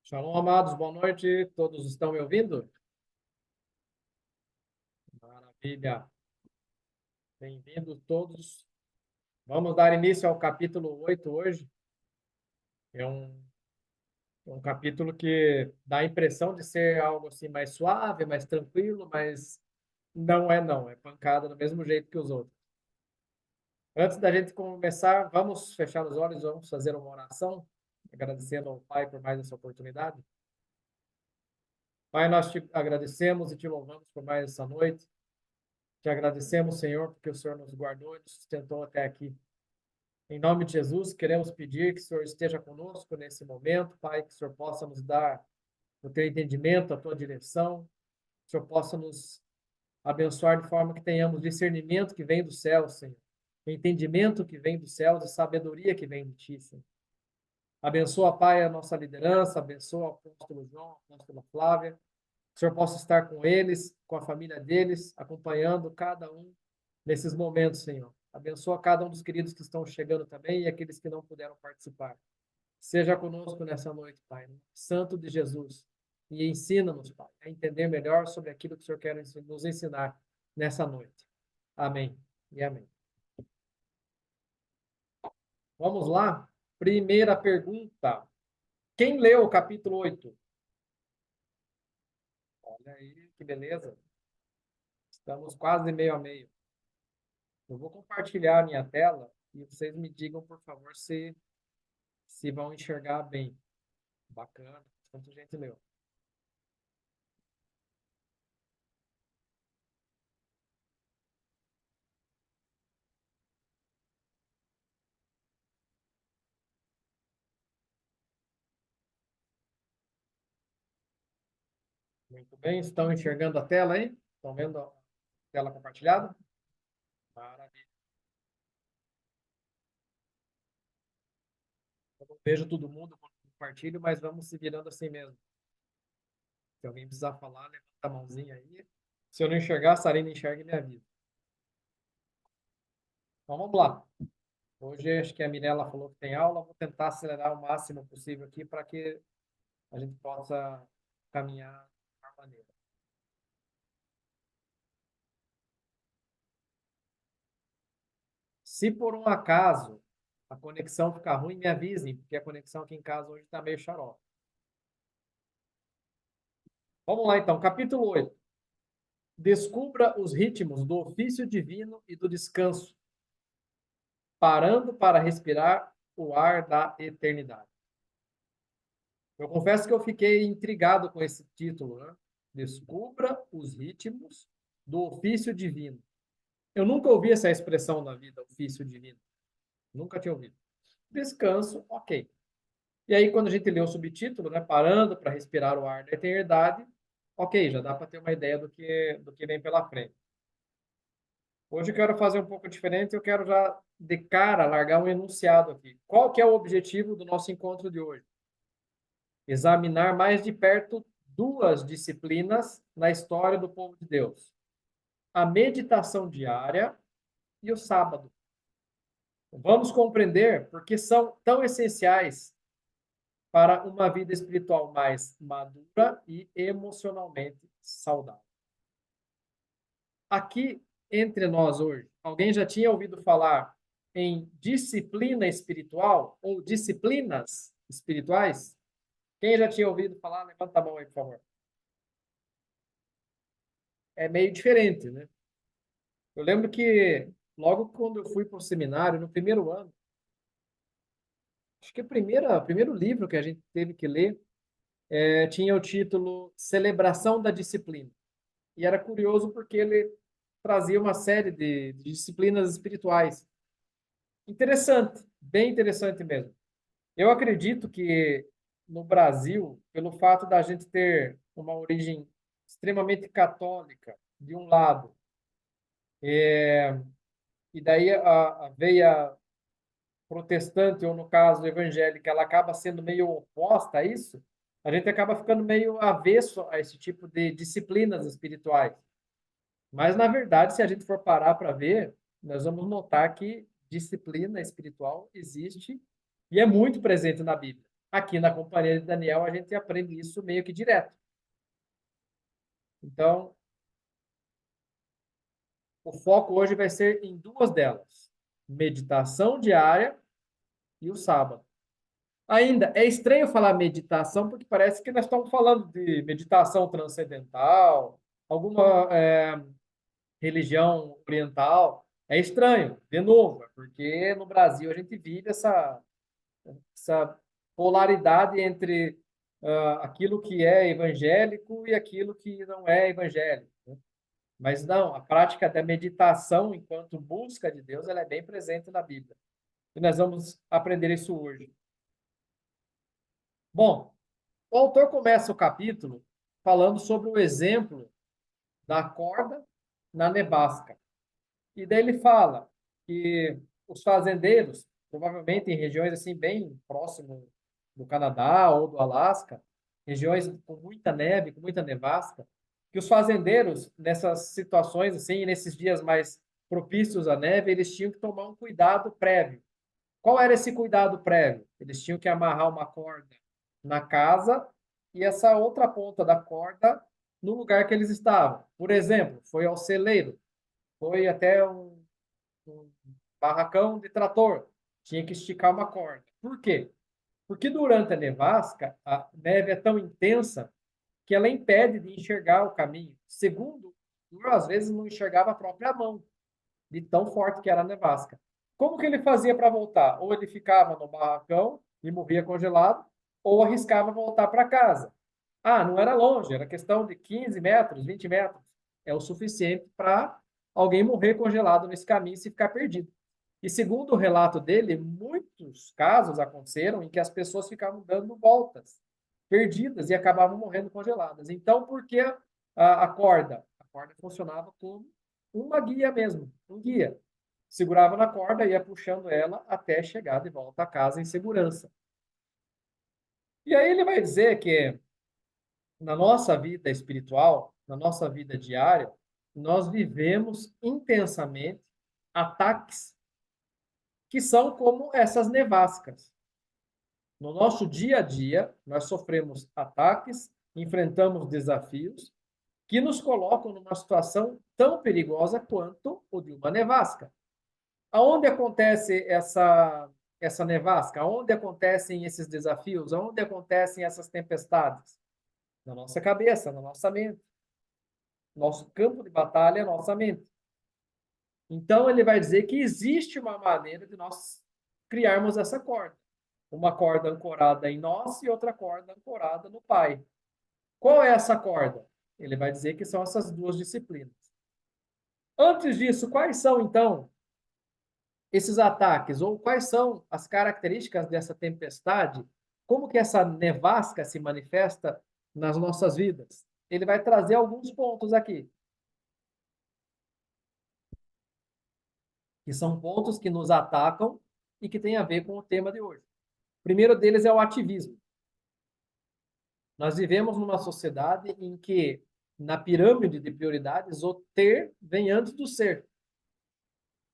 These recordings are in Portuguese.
Shalom, amados, boa noite. Todos estão me ouvindo? Maravilha. Bem-vindos todos. Vamos dar início ao capítulo 8 hoje. É um capítulo que dá a impressão de ser algo assim mais suave, mais tranquilo, mas não é não. É pancada do mesmo jeito que os outros. Antes da gente começar, vamos fechar os olhos, vamos fazer uma oração, agradecendo ao Pai por mais essa oportunidade. Pai, nós te agradecemos e te louvamos por mais essa noite. Te agradecemos, Senhor, porque o Senhor nos guardou e nos sustentou até aqui. Em nome de Jesus, queremos pedir que o Senhor esteja conosco nesse momento, Pai, que o Senhor possa nos dar o teu entendimento, a tua direção, que o Senhor possa nos abençoar de forma que tenhamos discernimento que vem do céu, Senhor, entendimento que vem dos céus e sabedoria que vem de ti, Senhor. Abençoa, Pai, a nossa liderança, abençoa o apóstolo João, a apóstola Flávia, que o Senhor possa estar com eles, com a família deles, acompanhando cada um nesses momentos, Senhor. Abençoa cada um dos queridos que estão chegando também e aqueles que não puderam participar. Seja conosco nessa noite, Pai, Santo de Jesus. E ensina-nos, Pai, a entender melhor sobre aquilo que o Senhor quer nos ensinar nessa noite. Amém e amém. Vamos lá? Primeira pergunta. Quem leu o capítulo 8? Olha aí, que beleza. Estamos quase meio a meio. Eu vou compartilhar a minha tela e vocês me digam, por favor, se vão enxergar bem. Bacana, bastante gente leu. Muito bem, estão enxergando a tela aí? Estão vendo a tela compartilhada? Maravilha. Eu não vejo todo mundo quando compartilho, mas vamos se virando assim mesmo. Se alguém precisar falar, levanta a mãozinha aí. Se eu não enxergar, a Sarina enxerga e me avisa. Então vamos lá. Hoje acho que a Mirella falou que tem aula. Vou tentar acelerar o máximo possível aqui para que a gente possa caminhar de uma maneira. Se por um acaso a conexão ficar ruim, me avisem, porque a conexão aqui em casa hoje está meio xarope. Vamos lá então, capítulo 8. Descubra os ritmos do ofício divino e do descanso, parando para respirar o ar da eternidade. Eu confesso que eu fiquei intrigado com esse título, né? Descubra os ritmos do ofício divino. Eu nunca ouvi essa expressão na vida, ofício divino. Nunca tinha ouvido. Descanso, ok. E aí, quando a gente lê o subtítulo, né, parando para respirar o ar da eternidade, ok, já dá para ter uma ideia do que vem pela frente. Hoje eu quero fazer um pouco diferente, eu quero já, de cara, largar um enunciado aqui. Qual que é o objetivo do nosso encontro de hoje? Examinar mais de perto duas disciplinas na história do povo de Deus: a meditação diária e o sábado. Vamos compreender por que são tão essenciais para uma vida espiritual mais madura e emocionalmente saudável. Aqui entre nós hoje, alguém já tinha ouvido falar em disciplina espiritual ou disciplinas espirituais? Quem já tinha ouvido falar, levanta a mão aí, por favor. É meio diferente, né? Eu lembro que logo quando eu fui para o seminário, no primeiro ano, acho que o primeiro livro que a gente teve que ler tinha o título Celebração da Disciplina. E era curioso porque ele trazia uma série de disciplinas espirituais. Interessante, bem interessante mesmo. Eu acredito que no Brasil, pelo fato da gente ter uma origem extremamente católica, de um lado, e daí a veia protestante, ou no caso evangélica, ela acaba sendo meio oposta a isso, a gente acaba ficando meio avesso a esse tipo de disciplinas espirituais. Mas, na verdade, se a gente for parar para ver, nós vamos notar que disciplina espiritual existe e é muito presente na Bíblia. Aqui na Companhia de Daniel, a gente aprende isso meio que direto. Então, o foco hoje vai ser em duas delas: meditação diária e o sábado. Ainda, é estranho falar meditação, porque parece que nós estamos falando de meditação transcendental, alguma religião oriental. É estranho, de novo, porque no Brasil a gente vive essa polaridade entre aquilo que é evangélico e aquilo que não é evangélico, né? Mas não, a prática da meditação enquanto busca de Deus, ela é bem presente na Bíblia. E nós vamos aprender isso hoje. Bom, o autor começa o capítulo falando sobre o exemplo da corda na nevasca. E daí ele fala que os fazendeiros, provavelmente em regiões assim bem próximo do Canadá ou do Alasca, regiões com muita neve, com muita nevasca, que os fazendeiros nessas situações assim, nesses dias mais propícios à neve, eles tinham que tomar um cuidado prévio. Qual era esse cuidado prévio? Eles tinham que amarrar uma corda na casa e essa outra ponta da corda no lugar que eles estavam. Por exemplo, foi ao celeiro, foi até um barracão de trator, tinha que esticar uma corda. Por quê? Porque durante a nevasca, a neve é tão intensa que ela impede de enxergar o caminho. Segundo, às vezes não enxergava a própria mão, de tão forte que era a nevasca. Como que ele fazia para voltar? Ou ele ficava no barracão e morria congelado, ou arriscava voltar para casa. Ah, não era longe, era questão de 15 metros, 20 metros. É o suficiente para alguém morrer congelado nesse caminho e se ficar perdido. E segundo o relato dele, muitos casos aconteceram em que as pessoas ficavam dando voltas, perdidas e acabavam morrendo congeladas. Então, por que a corda? A corda funcionava como uma guia mesmo, um guia. Segurava na corda e ia puxando ela até chegar de volta a casa em segurança. E aí ele vai dizer que na nossa vida espiritual, na nossa vida diária, nós vivemos intensamente ataques que são como essas nevascas. No nosso dia a dia, nós sofremos ataques, enfrentamos desafios que nos colocam numa situação tão perigosa quanto o de uma nevasca. Aonde acontece essa nevasca? Aonde acontecem esses desafios? Aonde acontecem essas tempestades? Na nossa cabeça, na nossa mente. Nosso campo de batalha é a nossa mente. Então, ele vai dizer que existe uma maneira de nós criarmos essa corda. Uma corda ancorada em nós e outra corda ancorada no Pai. Qual é essa corda? Ele vai dizer que são essas duas disciplinas. Antes disso, quais são, então, esses ataques? Ou quais são as características dessa tempestade? Como que essa nevasca se manifesta nas nossas vidas? Ele vai trazer alguns pontos aqui, que são pontos que nos atacam e que têm a ver com o tema de hoje. O primeiro deles é o ativismo. Nós vivemos numa sociedade em que, na pirâmide de prioridades, o ter vem antes do ser.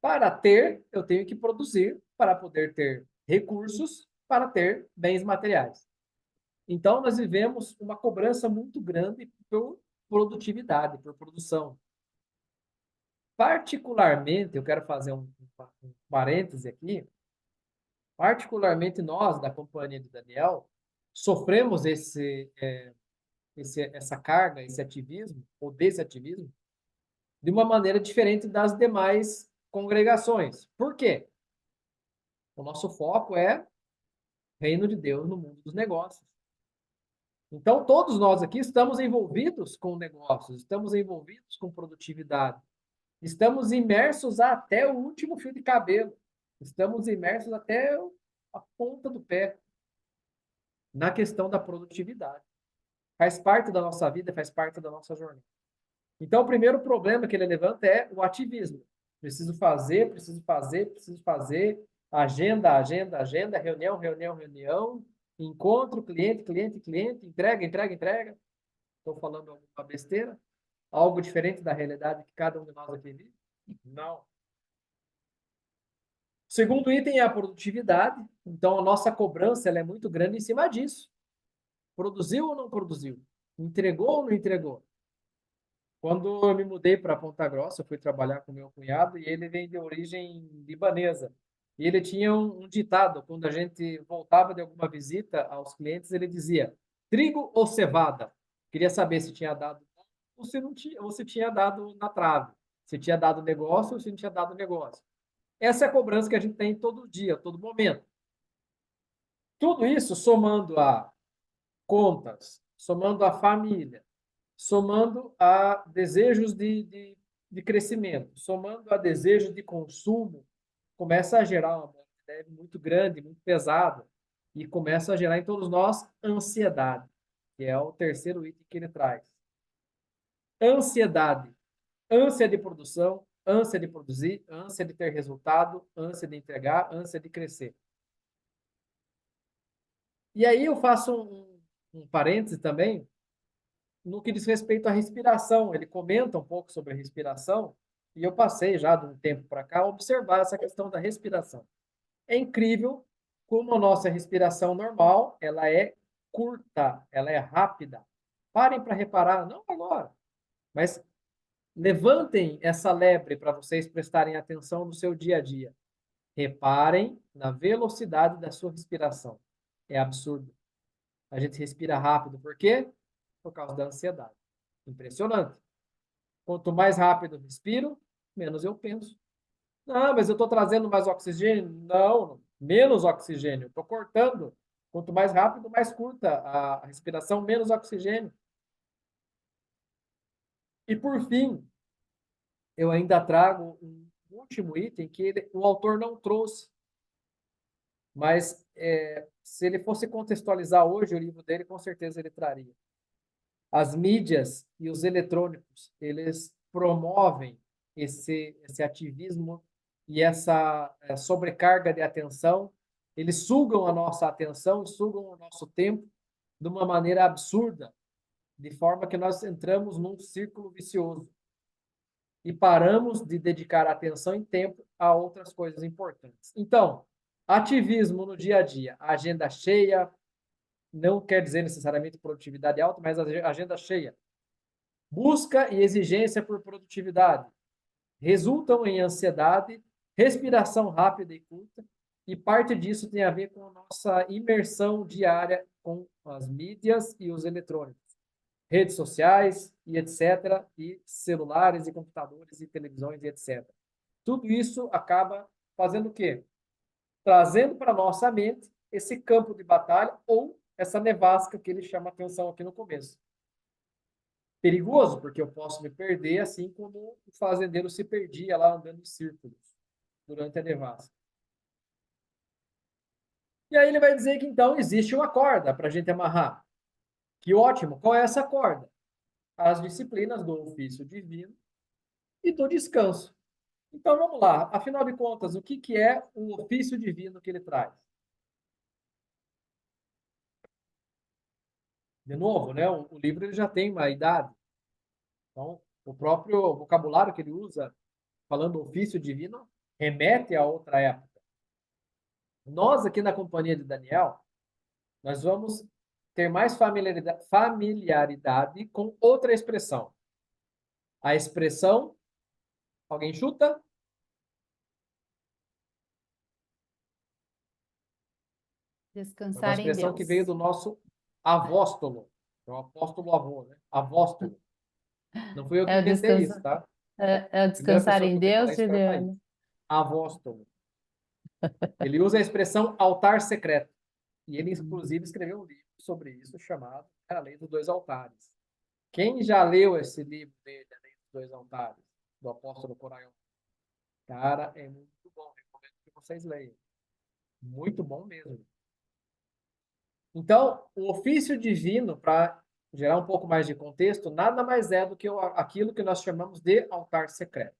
Para ter, eu tenho que produzir para poder ter recursos, para ter bens materiais. Então, nós vivemos uma cobrança muito grande por produtividade, por produção. Particularmente, eu quero fazer um parêntese aqui, particularmente nós, da Companhia de Daniel, sofremos essa carga, esse ativismo, ou desse ativismo, de uma maneira diferente das demais congregações. Por quê? O nosso foco é reino de Deus no mundo dos negócios. Então, todos nós aqui estamos envolvidos com negócios, estamos envolvidos com produtividade. Estamos imersos até o último fio de cabelo. Estamos imersos até a ponta do pé na questão da produtividade. Faz parte da nossa vida, faz parte da nossa jornada. Então, o primeiro problema que ele levanta é o ativismo. Preciso fazer, preciso fazer, preciso fazer. Agenda, agenda, agenda, reunião, reunião, reunião. Encontro, cliente, cliente, cliente. Entrega, entrega, entrega. Estou falando alguma besteira? Algo diferente da realidade que cada um de nós aqui vive? Não. O segundo item é a produtividade. Então, a nossa cobrança ela é muito grande em cima disso. Produziu ou não produziu? Entregou ou não entregou? Quando eu me mudei para Ponta Grossa, eu fui trabalhar com meu cunhado e ele vem de origem libanesa. E ele tinha um ditado, quando a gente voltava de alguma visita aos clientes, ele dizia: trigo ou cevada? Queria saber se tinha dado ou se não tinha, ou se tinha dado na trave, se tinha dado negócio ou se não tinha dado negócio. Essa é a cobrança que a gente tem todo dia, todo momento. Tudo isso somando a contas, somando a família, somando a desejos de crescimento, somando a desejos de consumo, começa a gerar uma bola de neve muito grande, muito pesada, e começa a gerar em todos nós ansiedade, que é o terceiro item que ele traz. Ansiedade, ânsia de produção, ânsia de produzir, ânsia de ter resultado, ânsia de entregar, ânsia de crescer. E aí eu faço um parêntese também, no que diz respeito à respiração. Ele comenta um pouco sobre a respiração, e eu passei já de um tempo para cá a observar essa questão da respiração. É incrível como a nossa respiração normal, ela é curta, ela é rápida. Parem para reparar, não agora, mas levantem essa lebre para vocês prestarem atenção no seu dia a dia. Reparem na velocidade da sua respiração. É absurdo. A gente respira rápido, por quê? Por causa da ansiedade. Impressionante. Quanto mais rápido eu respiro, menos eu penso. Não, mas eu estou trazendo mais oxigênio? Não, menos oxigênio. Estou cortando. Quanto mais rápido, mais curta a respiração, menos oxigênio. E por fim, eu ainda trago um último item que o autor não trouxe, mas se ele fosse contextualizar hoje o livro dele, com certeza ele traria. As mídias e os eletrônicos, eles promovem esse ativismo e essa sobrecarga de atenção. Eles sugam a nossa atenção, sugam o nosso tempo de uma maneira absurda, de forma que nós entramos num círculo vicioso e paramos de dedicar atenção e tempo a outras coisas importantes. Então, ativismo no dia a dia, agenda cheia, não quer dizer necessariamente produtividade alta, mas agenda cheia. Busca e exigência por produtividade resultam em ansiedade, respiração rápida e curta, e parte disso tem a ver com a nossa imersão diária com as mídias e os eletrônicos, redes sociais e etc., e celulares e computadores e televisões e etc. Tudo isso acaba fazendo o quê? Trazendo para a nossa mente esse campo de batalha ou essa nevasca que ele chama atenção aqui no começo. Perigoso, porque eu posso me perder, assim como o fazendeiro se perdia lá andando em círculos durante a nevasca. E aí ele vai dizer que então existe uma corda para a gente amarrar. Que ótimo! Qual é essa corda? As disciplinas do ofício divino e do descanso. Então vamos lá. Afinal de contas, o que é o ofício divino que ele traz? De novo, né? O livro ele já tem uma idade. Então, o próprio vocabulário que ele usa, falando ofício divino, remete a outra época. Nós, aqui na companhia de Daniel, nós vamos ter mais familiaridade com outra expressão. A expressão, alguém chuta? É uma Descansar em expressão que veio Deus. do nosso avóstolo. É o apóstolo avô, né? Avóstolo. Não fui eu que É o inventei isso, descanso, tá? é o A primeira descansar pessoa que em eu vi falar Deus, isso foi a Thaís. Juliana. Avóstolo. Ele usa a expressão altar secreto. E ele, inclusive, escreveu um livro sobre isso, chamado A Lei dos Dois Altares. Quem já leu esse livro dele, A Lei dos Dois Altares? do apóstolo Coraion. Cara, é muito bom. Recomendo que vocês leiam. Muito bom mesmo. Então, o ofício divino, para gerar um pouco mais de contexto, nada mais é do que aquilo que nós chamamos de altar secreto,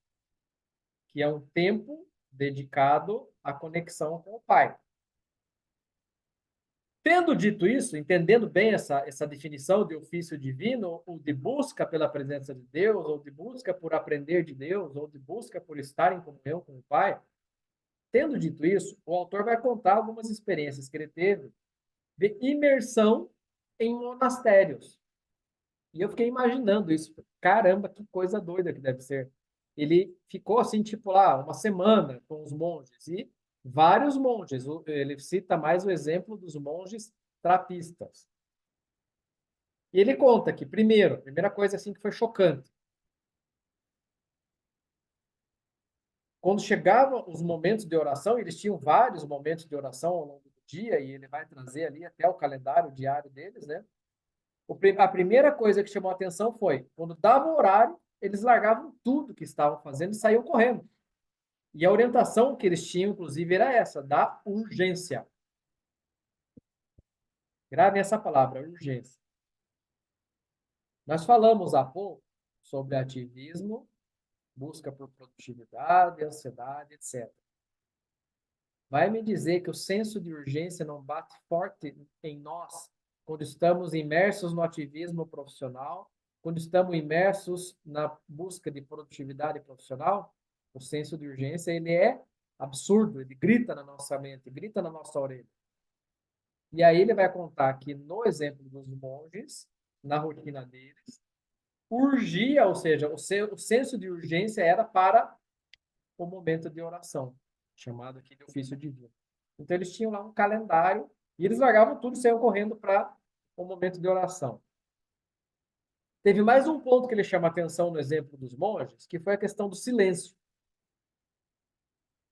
que é um tempo dedicado à conexão com o Pai. Tendo dito isso, entendendo bem essa definição de ofício divino, ou de busca pela presença de Deus, ou de busca por aprender de Deus, ou de busca por estar em comunhão com o Pai, tendo dito isso, o autor vai contar algumas experiências que ele teve de imersão em monastérios. E eu fiquei imaginando isso. Caramba, que coisa doida que deve ser. Ele ficou assim, tipo lá, uma semana com os monges. E vários monges. Ele cita mais o exemplo dos monges trapistas. E ele conta que, primeiro, a primeira coisa assim que foi chocante. Quando chegavam os momentos de oração, eles tinham vários momentos de oração ao longo do dia, e ele vai trazer ali até o calendário diário deles, né? A primeira coisa que chamou a atenção foi, quando dava o horário, eles largavam tudo que estavam fazendo e saíam correndo. E a orientação que eles tinham, inclusive, era essa, da urgência. Grave essa palavra, urgência. Nós falamos há pouco sobre ativismo, busca por produtividade, ansiedade, etc. Vai me dizer que o senso de urgência não bate forte em nós quando estamos imersos no ativismo profissional, quando estamos imersos na busca de produtividade profissional? O senso de urgência, ele é absurdo, ele grita na nossa mente, grita na nossa orelha. E aí ele vai contar que no exemplo dos monges, na rotina deles, urgia, ou seja, o senso de urgência era para o momento de oração, chamado aqui de ofício divino. Então eles tinham lá um calendário e eles largavam tudo e saíam correndo para o momento de oração. Teve mais um ponto que ele chama a atenção no exemplo dos monges, que foi a questão do silêncio.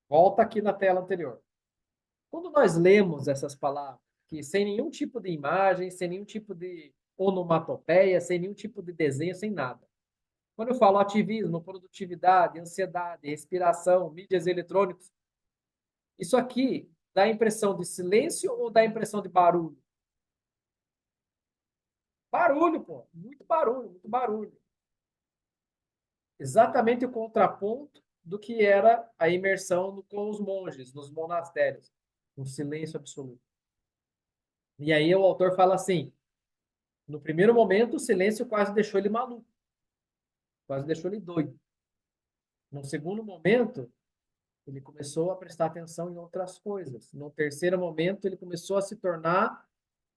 Volta aqui na tela anterior. Quando nós lemos essas palavras, que sem nenhum tipo de imagem, sem nenhum tipo de onomatopeia, sem nenhum tipo de desenho, sem nada. Quando eu falo ativismo, produtividade, ansiedade, respiração, mídias eletrônicas, isso aqui dá a impressão de silêncio ou dá a impressão de barulho? Barulho, pô. Muito barulho, muito barulho. Exatamente o contraponto do que era a imersão com os monges, nos monastérios. Um silêncio absoluto. E aí o autor fala assim, no primeiro momento o silêncio quase deixou ele maluco. Quase deixou ele doido. No segundo momento, ele começou a prestar atenção em outras coisas. No terceiro momento, ele começou a se tornar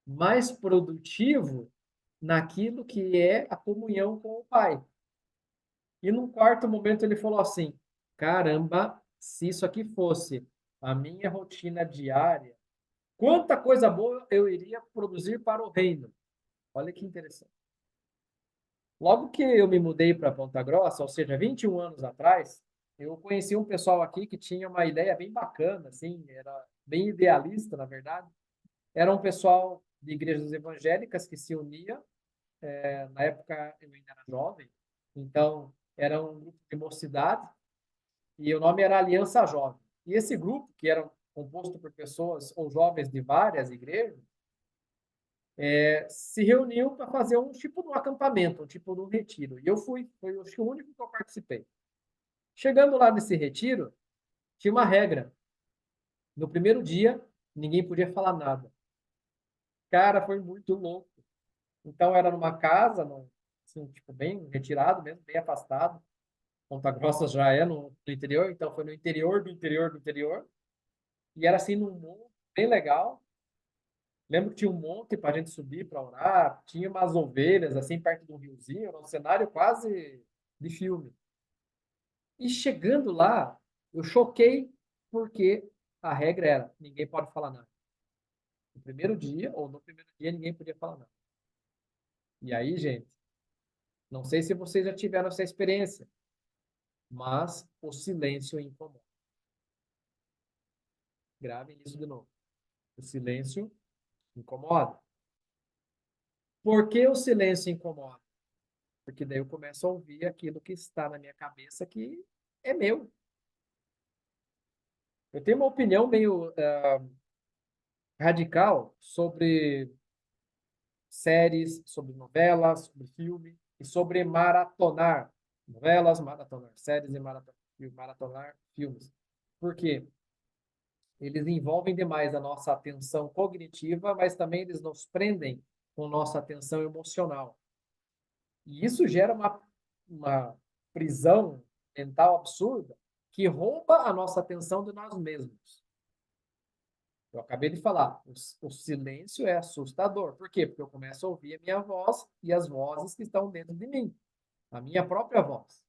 mais produtivo naquilo que é a comunhão com o Pai. E num quarto momento ele falou assim: caramba, se isso aqui fosse a minha rotina diária, quanta coisa boa eu iria produzir para o reino. Olha que interessante. Logo que eu me mudei para Ponta Grossa, ou seja, 21 anos atrás, eu conheci um pessoal aqui que tinha uma ideia bem bacana, assim, era bem idealista, na verdade. Era um pessoal de igrejas evangélicas que se unia. Na época eu ainda era jovem, então era um grupo de mocidade e o nome era Aliança Jovem. E esse grupo, que era composto por pessoas ou jovens de várias igrejas, se reuniu para fazer um tipo de um acampamento, um tipo de um retiro. E eu fui, foi acho que o único que eu participei. Chegando lá nesse retiro, tinha uma regra. No primeiro dia, ninguém podia falar nada. Cara, foi muito louco. Então era numa casa, assim, tipo, bem retirado mesmo, bem afastado. Ponta Grossa já é no interior, então foi no interior do interior do interior. E era assim num monte bem legal. Lembro que tinha um monte para a gente subir para orar, tinha umas ovelhas assim perto de um riozinho, era um cenário quase de filme. E chegando lá, eu choquei porque a regra era ninguém pode falar nada. No primeiro dia ou no primeiro dia ninguém podia falar nada. E aí, gente, não sei se vocês já tiveram essa experiência, mas o silêncio incomoda. Gravem isso de novo. O silêncio incomoda. Por que o silêncio incomoda? Porque daí eu começo a ouvir aquilo que está na minha cabeça que é meu. Eu tenho uma opinião meio radical sobre séries, sobre novelas, sobre filme e sobre maratonar novelas, maratonar séries e maratonar filmes. Por quê? Eles envolvem demais a nossa atenção cognitiva, mas também eles nos prendem com nossa atenção emocional. E isso gera uma prisão mental absurda que rouba a nossa atenção de nós mesmos. Eu acabei de falar, o silêncio é assustador. Por quê? Porque eu começo a ouvir a minha voz e as vozes que estão dentro de mim, a minha própria voz.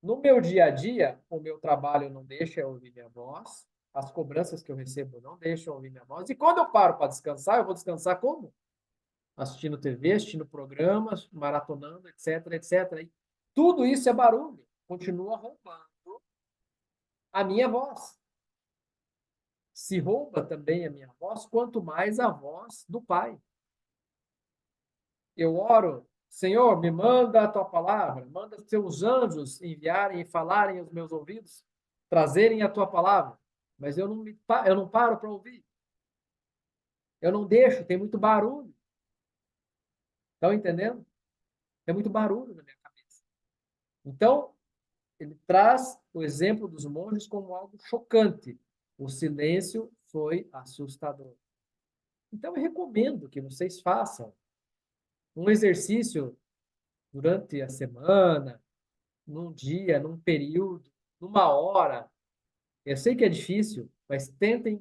No meu dia a dia, o meu trabalho não deixa eu ouvir minha voz, as cobranças que eu recebo não deixam eu ouvir minha voz. E quando eu paro para descansar, eu vou descansar como? Assistindo TV, assistindo programas, maratonando, etc, etc. E tudo isso é barulho, continua roubando a minha voz. Se rouba também a minha voz, quanto mais a voz do Pai. Eu oro, Senhor, me manda a tua palavra, manda teus anjos enviarem e falarem aos meus ouvidos, trazerem a tua palavra. Mas eu não paro para ouvir. Eu não deixo, tem muito barulho. Estão entendendo? Tem muito barulho na minha cabeça. Então, ele traz o exemplo dos monges como algo chocante. O silêncio foi assustador. Então, eu recomendo que vocês façam um exercício durante a semana, num dia, num período, numa hora. Eu sei que é difícil, mas tentem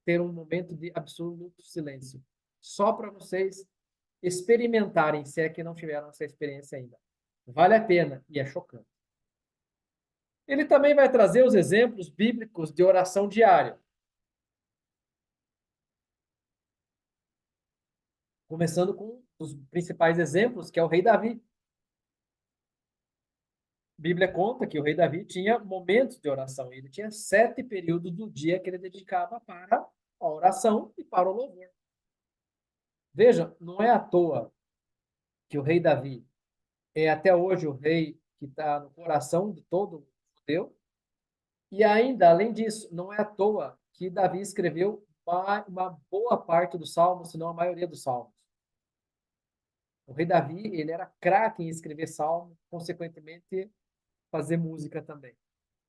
ter um momento de absoluto silêncio, só para vocês experimentarem, se é que não tiveram essa experiência ainda. Vale a pena e é chocante. Ele também vai trazer os exemplos bíblicos de oração diária, começando com os principais exemplos, que é o rei Davi. A Bíblia conta que o rei Davi tinha momentos de oração. Ele tinha 7 períodos do dia que ele dedicava para a oração e para o louvor. Veja, não é à toa que o rei Davi é até hoje o rei que está no coração de todo judeu. E ainda, além disso, não é à toa que Davi escreveu uma boa parte dos salmos, se não a maioria dos salmos. O rei Davi, ele era craque em escrever salmo, consequentemente fazer música também.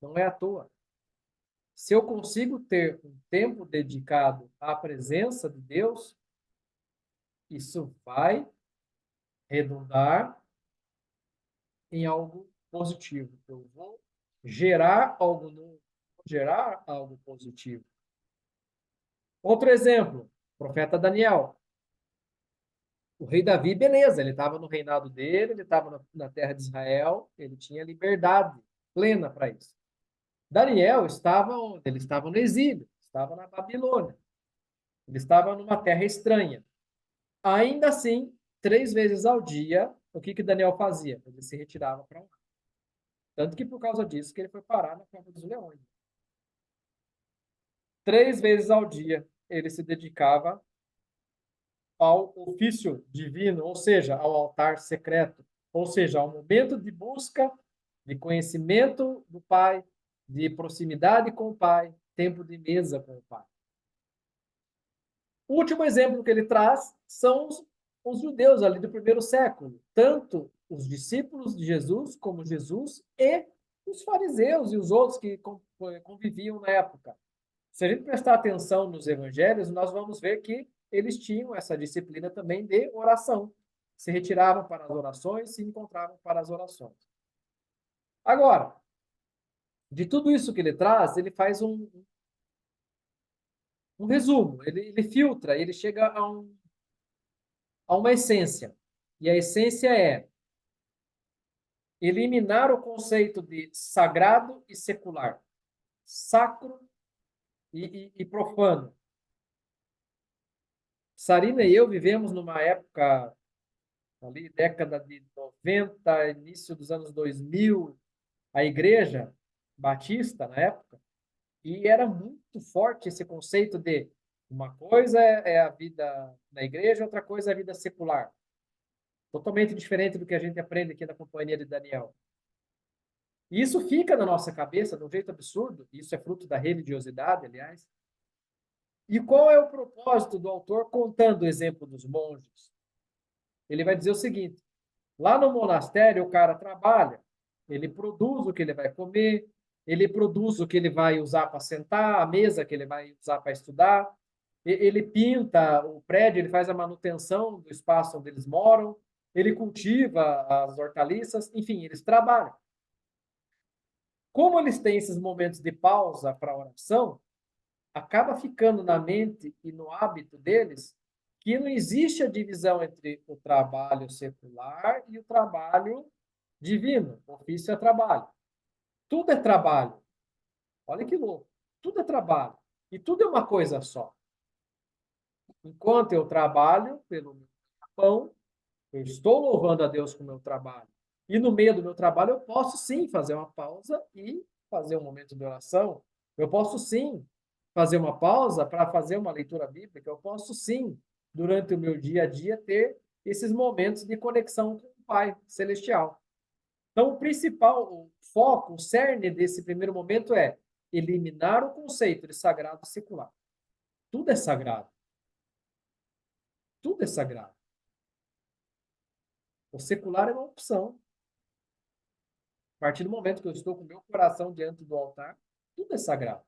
Não é à toa. Se eu consigo ter um tempo dedicado à presença de Deus, isso vai redundar em algo positivo. Eu vou gerar algo novo, gerar algo positivo. Outro exemplo, o profeta Daniel. O rei Davi, beleza, ele estava no reinado dele, ele estava na terra de Israel, ele tinha liberdade plena para isso. Daniel estava onde? Ele estava no exílio, estava na Babilônia. Ele estava numa terra estranha. Ainda assim, 3 vezes ao dia, o que Daniel fazia? Ele se retirava para um. Tanto que por causa disso que ele foi parar na cova dos leões. 3 vezes ao dia, ele se dedicava ao ofício divino, ou seja, ao altar secreto, ou seja, ao momento de busca de conhecimento do Pai, de proximidade com o Pai, tempo de mesa com o Pai. O último exemplo que ele traz são os judeus ali do primeiro século, tanto os discípulos de Jesus como Jesus e os fariseus e os outros que conviviam na época. Se a gente prestar atenção nos evangelhos, nós vamos ver que eles tinham essa disciplina também de oração. Se retiravam para as orações, se encontravam para as orações. Agora, de tudo isso que ele traz, ele faz um resumo, ele filtra, ele chega a uma essência. E a essência é eliminar o conceito de sagrado e secular, sacro e profano. Sarina e eu vivemos numa época, ali, década de 90, início dos anos 2000, a igreja batista, na época, e era muito forte esse conceito de uma coisa é a vida na igreja, outra coisa é a vida secular. Totalmente diferente do que a gente aprende aqui na companhia de Daniel. E isso fica na nossa cabeça de um jeito absurdo, isso é fruto da religiosidade, aliás. E qual é o propósito do autor contando o exemplo dos monges? Ele vai dizer o seguinte: lá no monastério, o cara trabalha, ele produz o que ele vai comer, ele produz o que ele vai usar para sentar, a mesa que ele vai usar para estudar, ele pinta o prédio, ele faz a manutenção do espaço onde eles moram, ele cultiva as hortaliças, enfim, eles trabalham. Como eles têm esses momentos de pausa para oração, acaba ficando na mente e no hábito deles que não existe a divisão entre o trabalho secular e o trabalho divino. Ofício é trabalho. Tudo é trabalho. Olha que louco. Tudo é trabalho. E tudo é uma coisa só. Enquanto eu trabalho pelo meu pão, eu estou louvando a Deus com o meu trabalho. E no meio do meu trabalho, eu posso sim fazer uma pausa e fazer um momento de oração. Eu posso sim fazer uma pausa para fazer uma leitura bíblica. Eu posso sim, durante o meu dia a dia, ter esses momentos de conexão com o Pai Celestial. Então, o principal o foco, o cerne desse primeiro momento é eliminar o conceito de sagrado e secular. Tudo é sagrado. Tudo é sagrado. O secular é uma opção. A partir do momento que eu estou com o meu coração diante do altar, tudo é sagrado.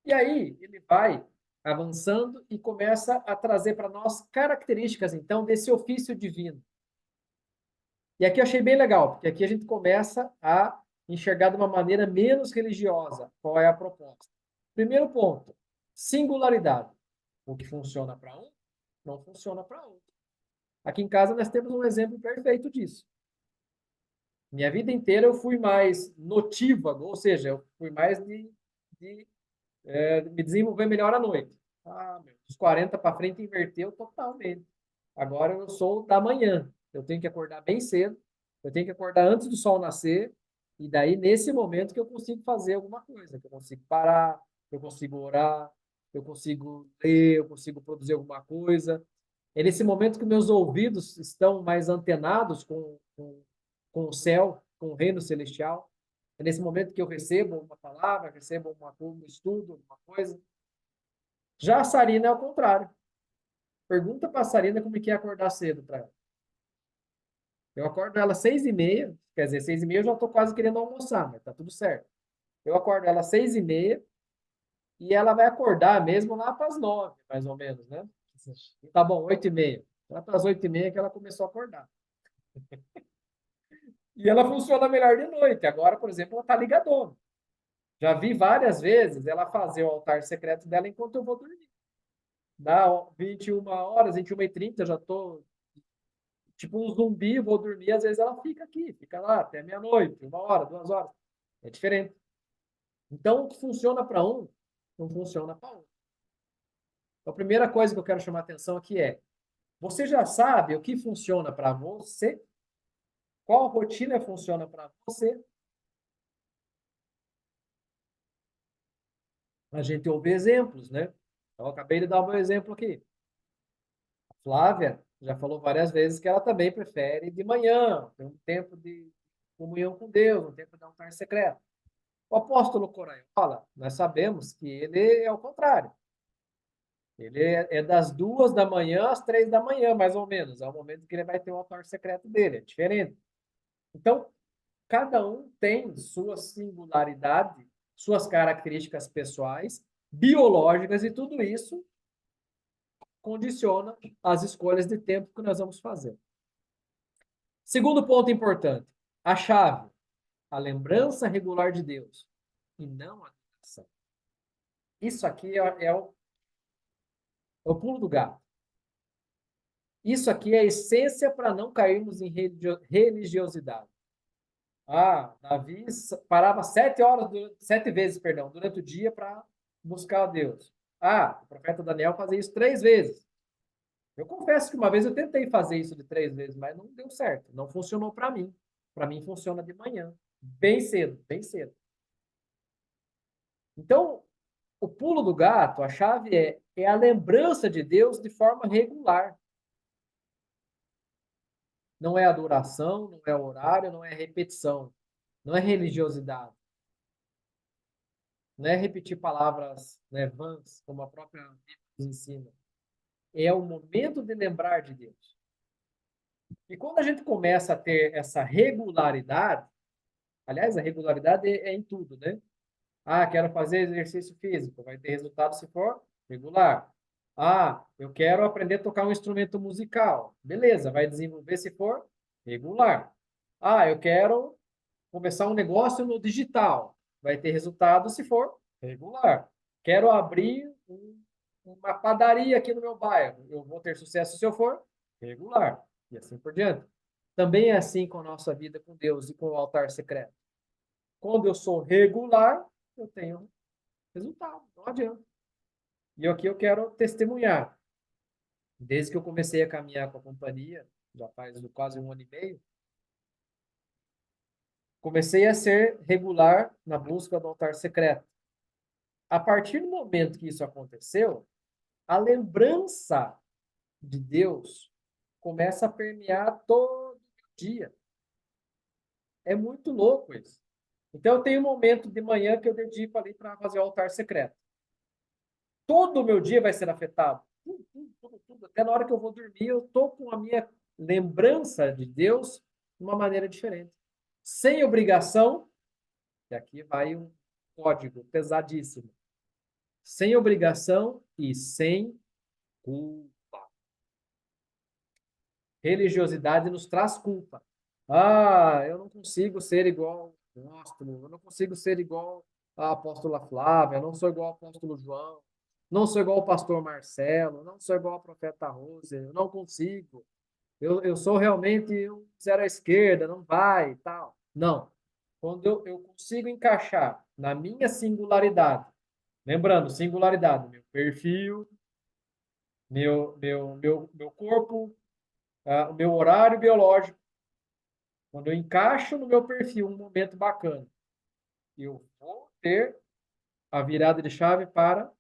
E aí ele vai avançando e começa a trazer para nós características, então, desse ofício divino. E aqui eu achei bem legal, porque aqui a gente começa a enxergar de uma maneira menos religiosa qual é a proposta. Primeiro ponto, singularidade. O que funciona para um, não funciona para outro. Aqui em casa nós temos um exemplo perfeito disso. Minha vida inteira eu fui mais notívago, ou seja, eu fui mais de me desenvolver melhor à noite. Dos 40 para frente inverteu totalmente. Agora eu sou da manhã. Eu tenho que acordar bem cedo, eu tenho que acordar antes do sol nascer, e daí nesse momento que eu consigo fazer alguma coisa, que eu consigo parar, que eu consigo orar, que eu consigo ler, eu consigo produzir alguma coisa. É nesse momento que meus ouvidos estão mais antenados com o céu, com o reino celestial. É nesse momento que eu recebo uma palavra, recebo um estudo, uma coisa. Já a Sarina é ao contrário. Pergunta para a Sarina como é que é acordar cedo para ela. Eu acordo ela às 6h30, quer dizer, 6h30 eu já estou quase querendo almoçar, mas tá tudo certo. Eu acordo ela às 6h30 e ela vai acordar mesmo lá para as 9, mais ou menos, né? Tá bom, 8h30. Lá para as 8h30 que ela começou a acordar. E ela funciona melhor de noite. Agora, por exemplo, ela está ligadona. Já vi várias vezes ela fazer o altar secreto dela enquanto eu vou dormir. Dá 21 horas, 21h30, eu já estou tipo um zumbi, vou dormir, às vezes ela fica aqui, fica lá até meia-noite, 1 hora, 2 horas. É diferente. Então, o que funciona para um, não funciona para outro. Então, a primeira coisa que eu quero chamar a atenção aqui é: você já sabe o que funciona para você? Qual rotina funciona para você? A gente ouve exemplos, né? Eu acabei de dar um exemplo aqui. A Flávia já falou várias vezes que ela também prefere de manhã, ter um tempo de comunhão com Deus, um tempo de altar secreto. O apóstolo Coraiola, nós sabemos que ele é o contrário. Ele é das 2 da manhã às 3 da manhã, mais ou menos. É o momento que ele vai ter o altar secreto dele, é diferente. Então, cada um tem sua singularidade, suas características pessoais, biológicas, e tudo isso condiciona as escolhas de tempo que nós vamos fazer. Segundo ponto importante, a chave, a lembrança regular de Deus e não a negação. Isso aqui é o pulo do gato. Isso aqui é a essência para não cairmos em religiosidade. Davi parava 7 horas, 7 vezes, perdão, durante o dia para buscar a Deus. O profeta Daniel fazia isso 3 vezes. Eu confesso que uma vez eu tentei fazer isso de 3 vezes, mas não deu certo. Não funcionou para mim. Para mim funciona de manhã, bem cedo, bem cedo. Então, o pulo do gato, a chave é a lembrança de Deus de forma regular. Não é adoração, não é horário, não é repetição, não é religiosidade, não é repetir palavras, né, vãs, como a própria Bíblia nos ensina. É o momento de lembrar de Deus. E quando a gente começa a ter essa regularidade, aliás, a regularidade é em tudo, né? Ah, quero fazer exercício físico, vai ter resultado se for regular. Ah, eu quero aprender a tocar um instrumento musical. Beleza, vai desenvolver se for regular. Ah, eu quero começar um negócio no digital. Vai ter resultado se for regular. Quero abrir uma padaria aqui no meu bairro. Eu vou ter sucesso se eu for regular. E assim por diante. Também é assim com a nossa vida com Deus e com o altar secreto. Quando eu sou regular, eu tenho resultado. Não adianta. E aqui eu quero testemunhar. Desde que eu comecei a caminhar com a companhia, já faz quase 1 ano e meio, comecei a ser regular na busca do altar secreto. A partir do momento que isso aconteceu, a lembrança de Deus começa a permear todo dia. É muito louco isso. Então, eu tenho um momento de manhã que eu dedico ali para fazer o altar secreto. Todo o meu dia vai ser afetado. Tudo. Até na hora que eu vou dormir, eu estou com a minha lembrança de Deus de uma maneira diferente. Sem obrigação, e aqui vai um código pesadíssimo. Sem obrigação e sem culpa. Religiosidade nos traz culpa. Ah, eu não consigo ser igual ao apóstolo, eu não consigo ser igual à apóstola Flávia, eu não sou igual ao apóstolo João, não sou igual ao pastor Marcelo, não sou igual ao profeta Rose, eu não consigo. Eu sou realmente um zero à esquerda, não vai e tal. Não. Quando eu consigo encaixar na minha singularidade, lembrando, singularidade, meu perfil, meu corpo, o meu horário biológico, quando eu encaixo no meu perfil um momento bacana, eu vou ter a virada de chave para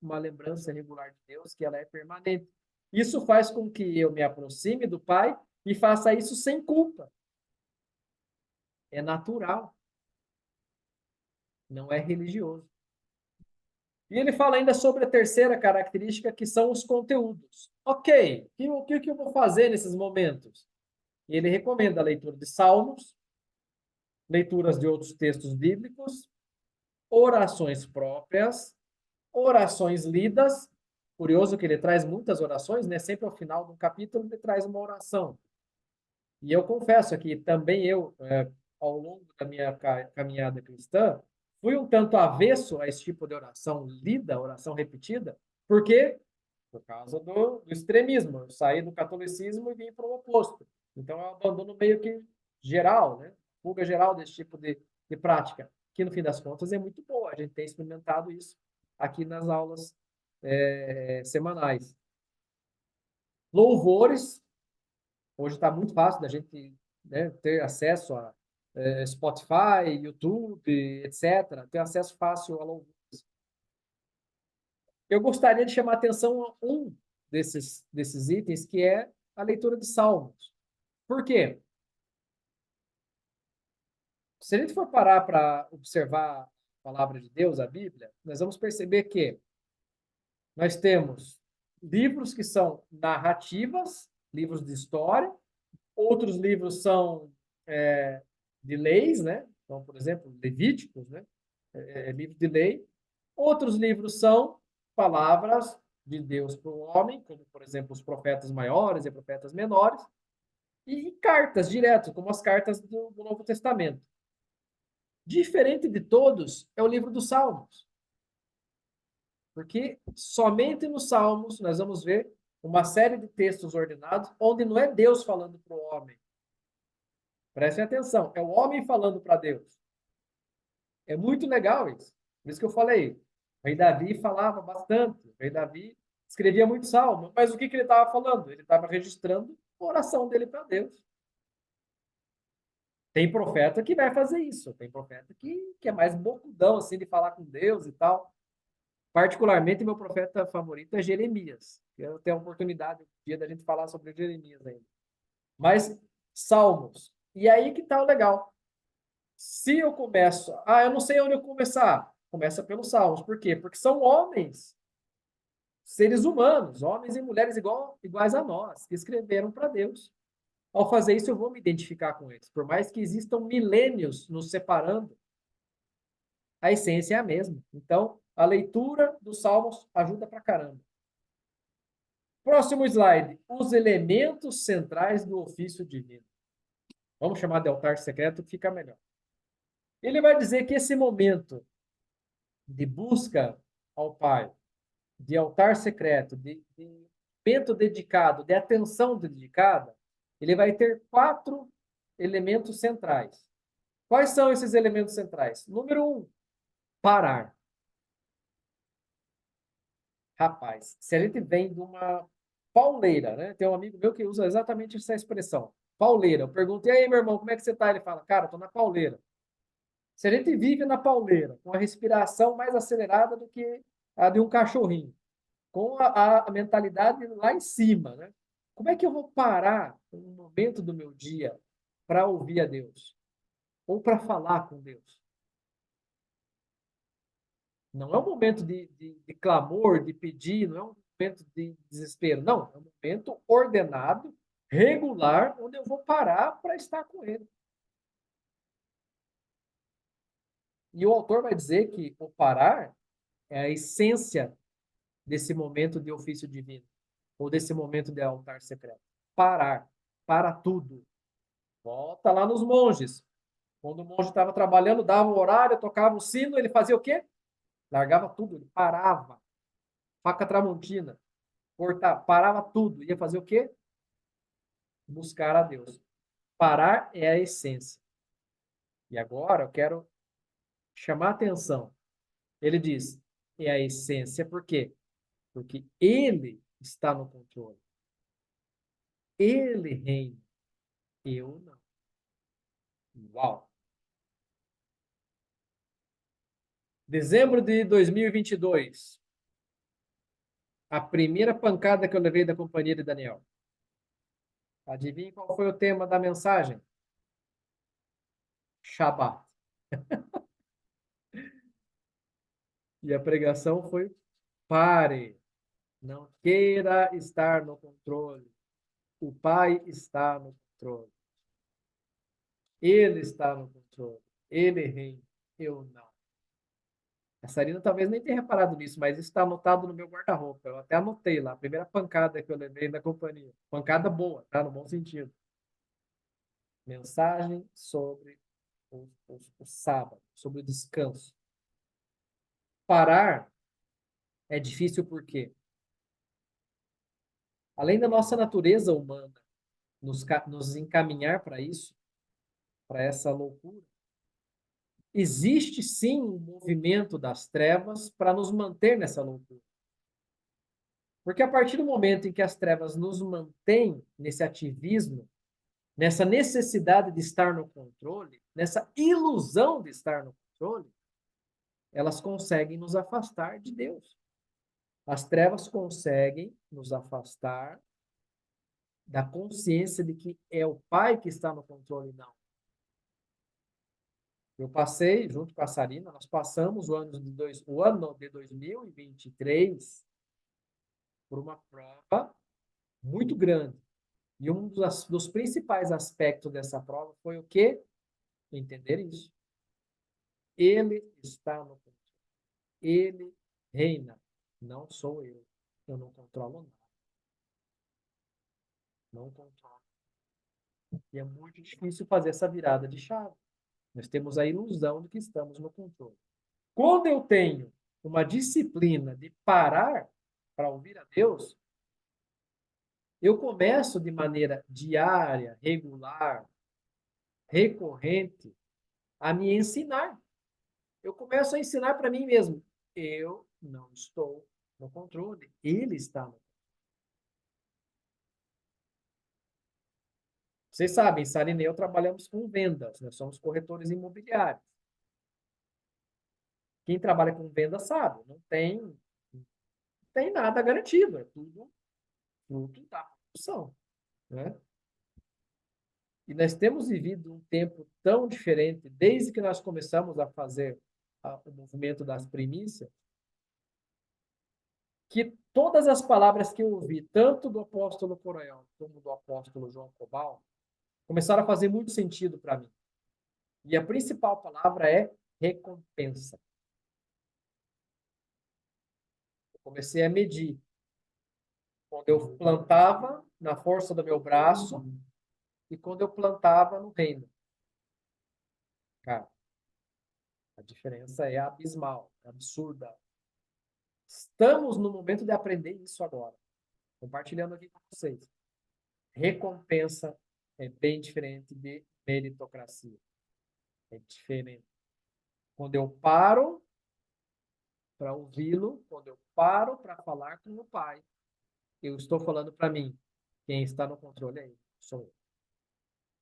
uma lembrança regular de Deus, que ela é permanente. Isso faz com que eu me aproxime do Pai e faça isso sem culpa. É natural, não é religioso. E ele fala ainda sobre a terceira característica, que são os conteúdos. Ok, o que eu vou fazer nesses momentos? E ele recomenda a leitura de salmos, leituras de outros textos bíblicos, orações próprias, orações lidas. Curioso que ele traz muitas orações, né? Sempre ao final do capítulo ele traz uma oração. E eu confesso que também eu, ao longo da minha caminhada cristã, fui um tanto avesso a esse tipo de oração lida, oração repetida. Por quê? Por causa do extremismo. Eu saí do catolicismo e vim para o oposto. Então, eu abandono meio que geral, né? Fuga geral desse tipo de prática, que no fim das contas é muito boa. A gente tem experimentado isso aqui nas aulas semanais. Louvores, hoje está muito fácil da gente, né, ter acesso a Spotify, YouTube, etc. Ter acesso fácil a louvores. Eu gostaria de chamar a atenção a um desses itens, que é a leitura de Salmos. Por quê? Se a gente for parar para observar a palavra de Deus, a Bíblia, nós vamos perceber que nós temos livros que são narrativas, livros de história, outros livros são de leis, né? Então, por exemplo, Levíticos, né? Livro de lei. Outros livros são palavras de Deus para o homem, como, por exemplo, os profetas maiores e profetas menores, e cartas direto, como as cartas do Novo Testamento. Diferente de todos é o livro dos Salmos, porque somente nos Salmos nós vamos ver uma série de textos ordenados onde não é Deus falando para o homem. Prestem atenção, é o homem falando para Deus. É muito legal isso. Por isso que eu falei, o rei Davi falava bastante, o rei Davi escrevia muito salmo, mas o que ele estava falando? Ele estava registrando a oração dele para Deus. Tem profeta que vai fazer isso, tem profeta que é mais bocudão, assim, de falar com Deus e tal. Particularmente, meu profeta favorito é Jeremias. Eu tenho a oportunidade um dia da gente falar sobre Jeremias ainda. Mas Salmos. E aí que tá o legal. Se eu começo, eu não sei onde eu começar. Começa pelos Salmos. Por quê? Porque são homens, seres humanos, homens e mulheres iguais a nós, que escreveram para Deus. Ao fazer isso, eu vou me identificar com eles. Por mais que existam milênios nos separando, a essência é a mesma. Então, a leitura dos Salmos ajuda pra caramba. Próximo slide. Os elementos centrais do ofício divino. Vamos chamar de altar secreto, que fica melhor. Ele vai dizer que esse momento de busca ao Pai, de altar secreto, de momento dedicado, de atenção dedicada, ele vai ter 4 elementos centrais. Quais são esses elementos centrais? Número 1, parar. Rapaz, se a gente vem de uma pauleira, né? Tem um amigo meu que usa exatamente essa expressão, pauleira. Eu pergunto, e aí, meu irmão, como é que você tá? Ele fala, cara, eu tô na pauleira. Se a gente vive na pauleira, com a respiração mais acelerada do que a de um cachorrinho, com a mentalidade lá em cima, né? Como é que eu vou parar um momento do meu dia para ouvir a Deus? Ou para falar com Deus? Não é um momento de clamor, de pedir, não é um momento de desespero. Não, é um momento ordenado, regular, onde eu vou parar para estar com ele. E o autor vai dizer que o parar é a essência desse momento de ofício divino, ou desse momento de altar secreto. Parar, para tudo. Volta lá nos monges. Quando o monge estava trabalhando, dava o horário, tocava o sino, ele fazia o quê? Largava tudo, ele parava. Faca tramontina, cortar, parava tudo. Ia fazer o quê? Buscar a Deus. Parar é a essência. E agora eu quero chamar a atenção. Ele diz, é a essência, por quê? Porque ele está no controle. Ele reina, eu não. Uau! Dezembro de 2022. A primeira pancada que eu levei da companhia de Daniel. Adivinhe qual foi o tema da mensagem? Shabat. E a pregação foi: pare, não queira estar no controle. O Pai está no controle. Ele está no controle. Ele reina. Eu não. A Sarina talvez nem tenha reparado nisso, mas isso está anotado no meu guarda-roupa. Eu até anotei lá, a primeira pancada que eu levei da companhia. Pancada boa, tá? No bom sentido. Mensagem sobre o sábado, sobre o descanso. Parar é difícil porque, além da nossa natureza humana nos encaminhar para isso, para essa loucura, existe sim um movimento das trevas para nos manter nessa loucura. Porque a partir do momento em que as trevas nos mantêm nesse ativismo, nessa necessidade de estar no controle, nessa ilusão de estar no controle, elas conseguem nos afastar de Deus. As trevas conseguem nos afastar da consciência de que é o Pai que está no controle, não. Eu passei, junto com a Sarina, nós passamos o ano de 2023 por uma prova muito grande. E um dos principais aspectos dessa prova foi o quê? Entender isso. Ele está no controle. Ele reina. Não sou eu. Eu não controlo nada. Não controlo. E é muito difícil fazer essa virada de chave. Nós temos a ilusão de que estamos no controle. Quando eu tenho uma disciplina de parar para ouvir a Deus, eu começo de maneira diária, regular, recorrente, a me ensinar. Eu começo a ensinar para mim mesmo. Eu não estou no controle. Ele está no controle. Vocês sabem, Sarina e eu trabalhamos com vendas, nós somos corretores imobiliários. Quem trabalha com venda sabe, não tem nada garantido, é tudo fruto da produção, né? E nós temos vivido um tempo tão diferente, desde que nós começamos a fazer o movimento das primícias, que todas as palavras que eu ouvi, tanto do apóstolo Coronel como do apóstolo João Cobal, começaram a fazer muito sentido para mim. E a principal palavra é recompensa. Eu comecei a medir. Quando eu plantava na força do meu braço e quando eu plantava no reino. Cara, a diferença é abismal, é absurda. Estamos no momento de aprender isso agora. Compartilhando aqui com vocês. Recompensa é bem diferente de meritocracia. É diferente. Quando eu paro para ouvi-lo, quando eu paro para falar com o Pai, eu estou falando para mim. Quem está no controle é ele, sou eu.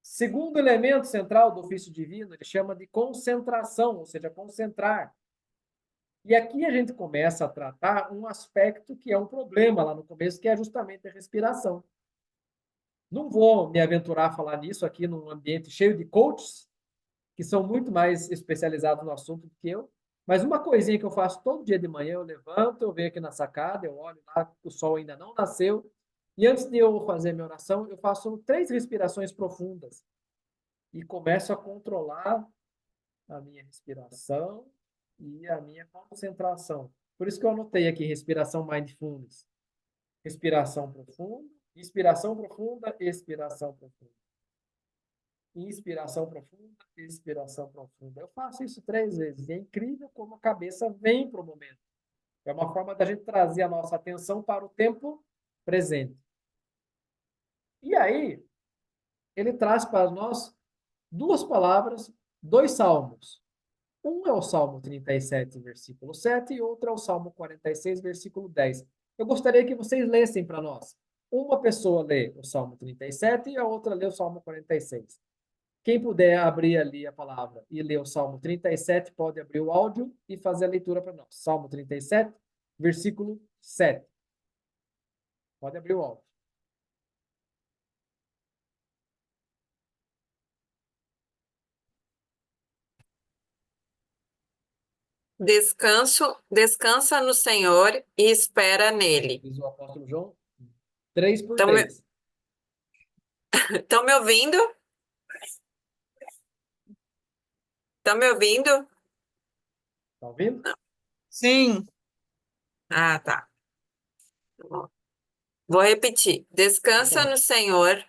Segundo elemento central do ofício divino, ele chama de concentração, ou seja, concentrar. E aqui a gente começa a tratar um aspecto que é um problema lá no começo, que é justamente a respiração. Não vou me aventurar a falar nisso aqui num ambiente cheio de coaches, que são muito mais especializados no assunto do que eu, mas uma coisinha que eu faço todo dia de manhã, eu levanto, eu venho aqui na sacada, eu olho lá, o sol ainda não nasceu, e antes de eu fazer minha oração, eu faço 3 respirações profundas e começo a controlar a minha respiração e a minha concentração. Por isso que eu anotei aqui respiração mindfulness. Respiração profunda, inspiração profunda, expiração profunda. Inspiração profunda, expiração profunda. Eu faço isso 3 vezes. E é incrível como a cabeça vem para o momento. É uma forma da gente trazer a nossa atenção para o tempo presente. E aí, ele traz para nós 2 palavras, 2 salmos. Um é o Salmo 37, versículo 7, e outro é o Salmo 46, versículo 10. Eu gostaria que vocês lessem para nós. Uma pessoa lê o Salmo 37 e a outra lê o Salmo 46. Quem puder abrir ali a palavra e ler o Salmo 37, pode abrir o áudio e fazer a leitura para nós. Salmo 37, versículo 7. Pode abrir o áudio. Descansa no Senhor e espera nele. Diz o apóstolo João. 3 por Estão me, 3. tão me ouvindo? Estão me ouvindo? Está ouvindo? Sim, Ah, tá. Vou repetir. Descansa Então, no Senhor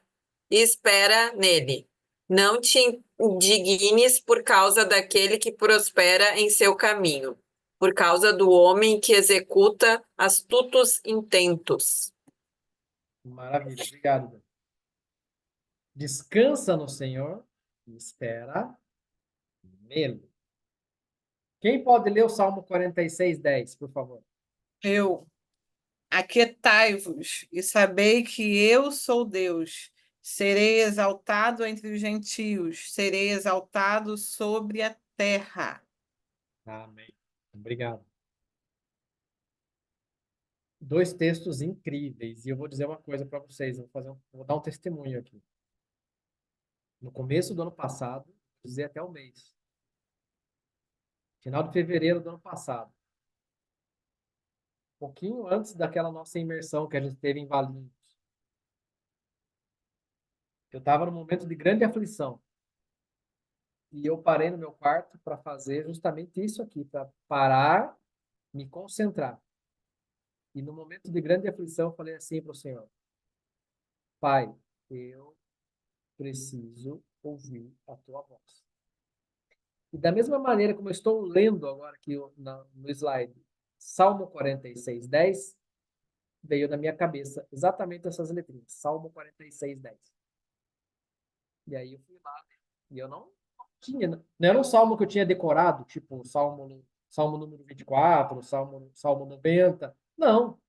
e espera nele. Não te indignes por causa daquele que prospera em seu caminho, por causa do homem que executa astutos intentos. maravilha. Obrigado, Dan. Descansa no Senhor e espera nele. Quem pode ler o Salmo 46, 10, por favor? eu. Aquietai-vos e sabei que eu sou Deus. Serei exaltado entre os gentios, serei exaltado sobre a terra. Amém. Obrigado. 2 textos incríveis. E eu vou dizer uma coisa para vocês. Vou dar um testemunho aqui. No começo do ano passado, vou dizer até o mês. Final de fevereiro do ano passado. Um pouquinho antes daquela nossa imersão que a gente teve em Valinhos. Eu estava num momento de grande aflição. E eu parei no meu quarto para fazer justamente isso aqui, para parar, me concentrar. E no momento de grande aflição, eu falei assim para o Senhor: Pai, eu preciso ouvir a tua voz. E da mesma maneira como eu estou lendo agora aqui no slide, Salmo 46, 10, veio na minha cabeça exatamente essas letrinhas. Salmo 46, 10. E aí eu fui lá, e eu não tinha, não era um salmo que eu tinha decorado, tipo Salmo número 24, Salmo 90. Não.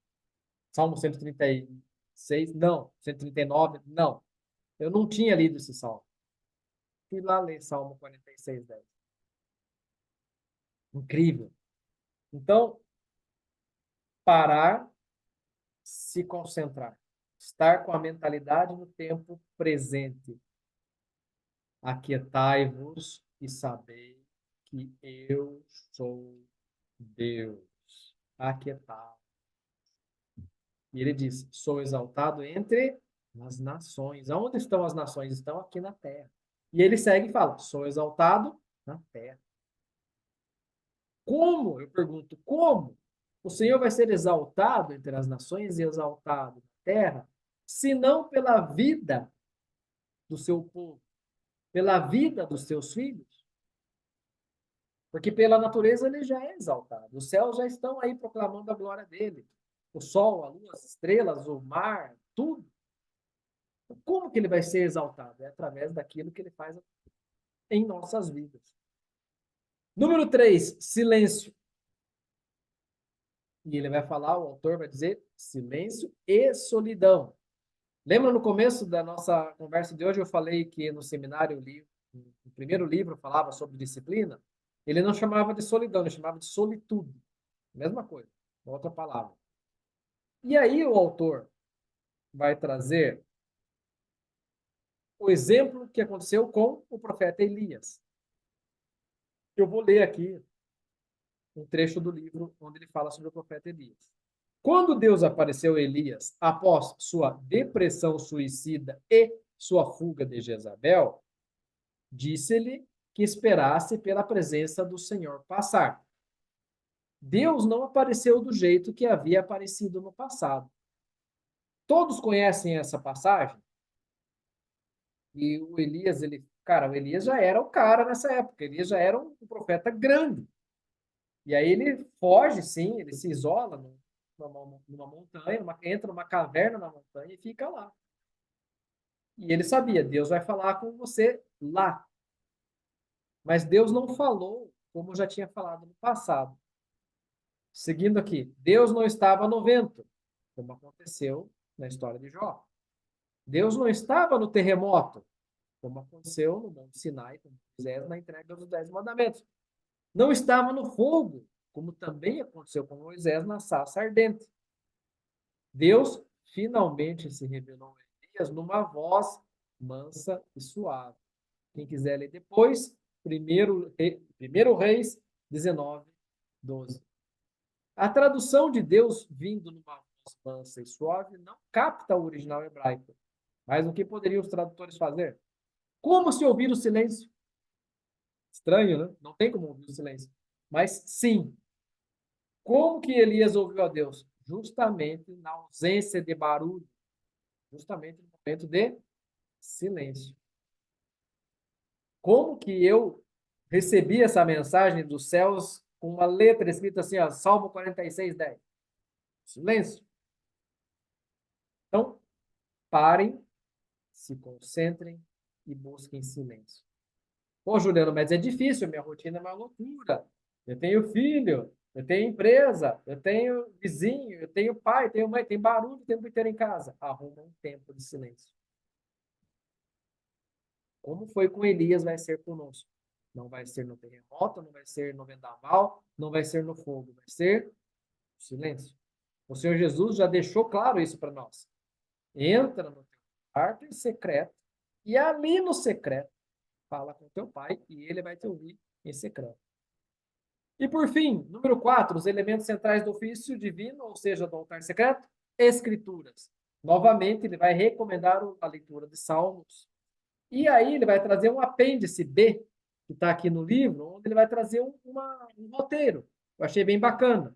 Salmo 136, não. 139, não. Eu não tinha lido esse salmo. Fui lá ler Salmo 46, 10. Incrível. Então, parar, se concentrar. Estar com a mentalidade no tempo presente. aquietai-vos e sabei que eu sou Deus. Aquietai. E ele diz: sou exaltado entre as nações. Aonde estão as nações? Estão aqui na terra. E ele segue e fala: sou exaltado na terra. Como? Eu pergunto, como? O Senhor vai ser exaltado entre as nações e exaltado na terra, se não pela vida do seu povo, pela vida dos seus filhos? Porque pela natureza ele já é exaltado. Os céus já estão aí proclamando a glória dele. O sol, a lua, as estrelas, o mar, tudo. Como que ele vai ser exaltado? É através daquilo que ele faz em nossas vidas. Número 3, silêncio. E ele vai falar, o autor vai dizer, silêncio e solidão. Lembra no começo da nossa conversa de hoje, eu falei que no seminário, o primeiro livro falava sobre disciplina? Ele não chamava de solidão, ele chamava de solitude. Mesma coisa, outra palavra. E aí o autor vai trazer o exemplo que aconteceu com o profeta Elias. Eu vou ler aqui um trecho do livro onde ele fala sobre o profeta Elias. Quando Deus apareceu a Elias após sua depressão suicida e sua fuga de Jezabel, disse-lhe que esperasse pela presença do Senhor passar. Deus não apareceu do jeito que havia aparecido no passado. Todos conhecem essa passagem? E o Elias, o Elias já era o cara nessa época. Elias já era um profeta grande. E aí ele foge, sim, ele se isola numa montanha, entra numa caverna na montanha e fica lá. E ele sabia, Deus vai falar com você lá. Mas Deus não falou como já tinha falado no passado. Seguindo aqui, Deus não estava no vento, como aconteceu na história de Jó. Deus não estava no terremoto, como aconteceu no Monte Sinai, com Moisés na entrega dos 10 mandamentos. Não estava no fogo, como também aconteceu com Moisés na sarça ardente. Deus finalmente se revelou a Elias numa voz mansa e suave. Quem quiser ler depois, 1 Reis 19, 12. A tradução de Deus vindo numa voz mansa e suave não capta o original hebraico. Mas o que poderiam os tradutores fazer? Como se ouvir o silêncio? Estranho, né? Não tem como ouvir o silêncio. Mas sim. Como que Elias ouviu a Deus? Justamente na ausência de barulho. Justamente no momento de silêncio. Como que eu recebi essa mensagem dos céus com uma letra escrita assim, ó, Salmo 46:10? Silêncio. Então, parem, se concentrem e busquem silêncio. Pô, Juliano, mas é difícil, minha rotina é uma loucura. Eu tenho filho, eu tenho empresa, eu tenho vizinho, eu tenho pai, tenho mãe, tem barulho o tempo inteiro em casa. Arruma um tempo de silêncio. Como foi com Elias, vai ser conosco. Não vai ser no terremoto, não vai ser no vendaval, não vai ser no fogo, vai ser silêncio. O Senhor Jesus já deixou claro isso para nós. Entra no teu quarto em secreto e ali no secreto fala com teu pai e ele vai te ouvir em secreto. E por fim, número 4, os elementos centrais do ofício divino, ou seja, do altar secreto, escrituras. Novamente, ele vai recomendar a leitura de Salmos. E aí ele vai trazer um apêndice B, que está aqui no livro, onde ele vai trazer um roteiro. Eu achei bem bacana.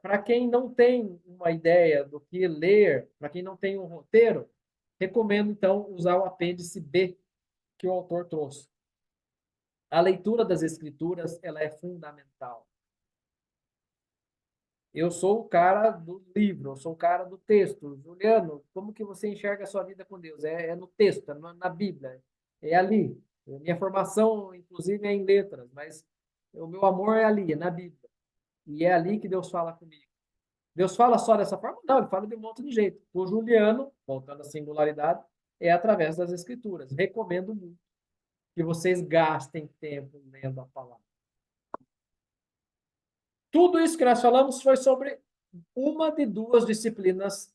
Para quem não tem uma ideia do que ler, para quem não tem um roteiro, recomendo, então, usar o apêndice B que o autor trouxe. A leitura das escrituras, ela é fundamental. Eu sou o cara do livro, eu sou o cara do texto. Juliano, como que você enxerga a sua vida com Deus? É no texto, é na Bíblia, é ali. Minha formação, inclusive, é em letras, mas o meu amor é ali, é na Bíblia. E é ali que Deus fala comigo. Deus fala só dessa forma? Não, ele fala de um monte de jeito. O Juliano, voltando à singularidade, é através das escrituras. Recomendo muito que vocês gastem tempo lendo a palavra. Tudo isso que nós falamos foi sobre uma de duas disciplinas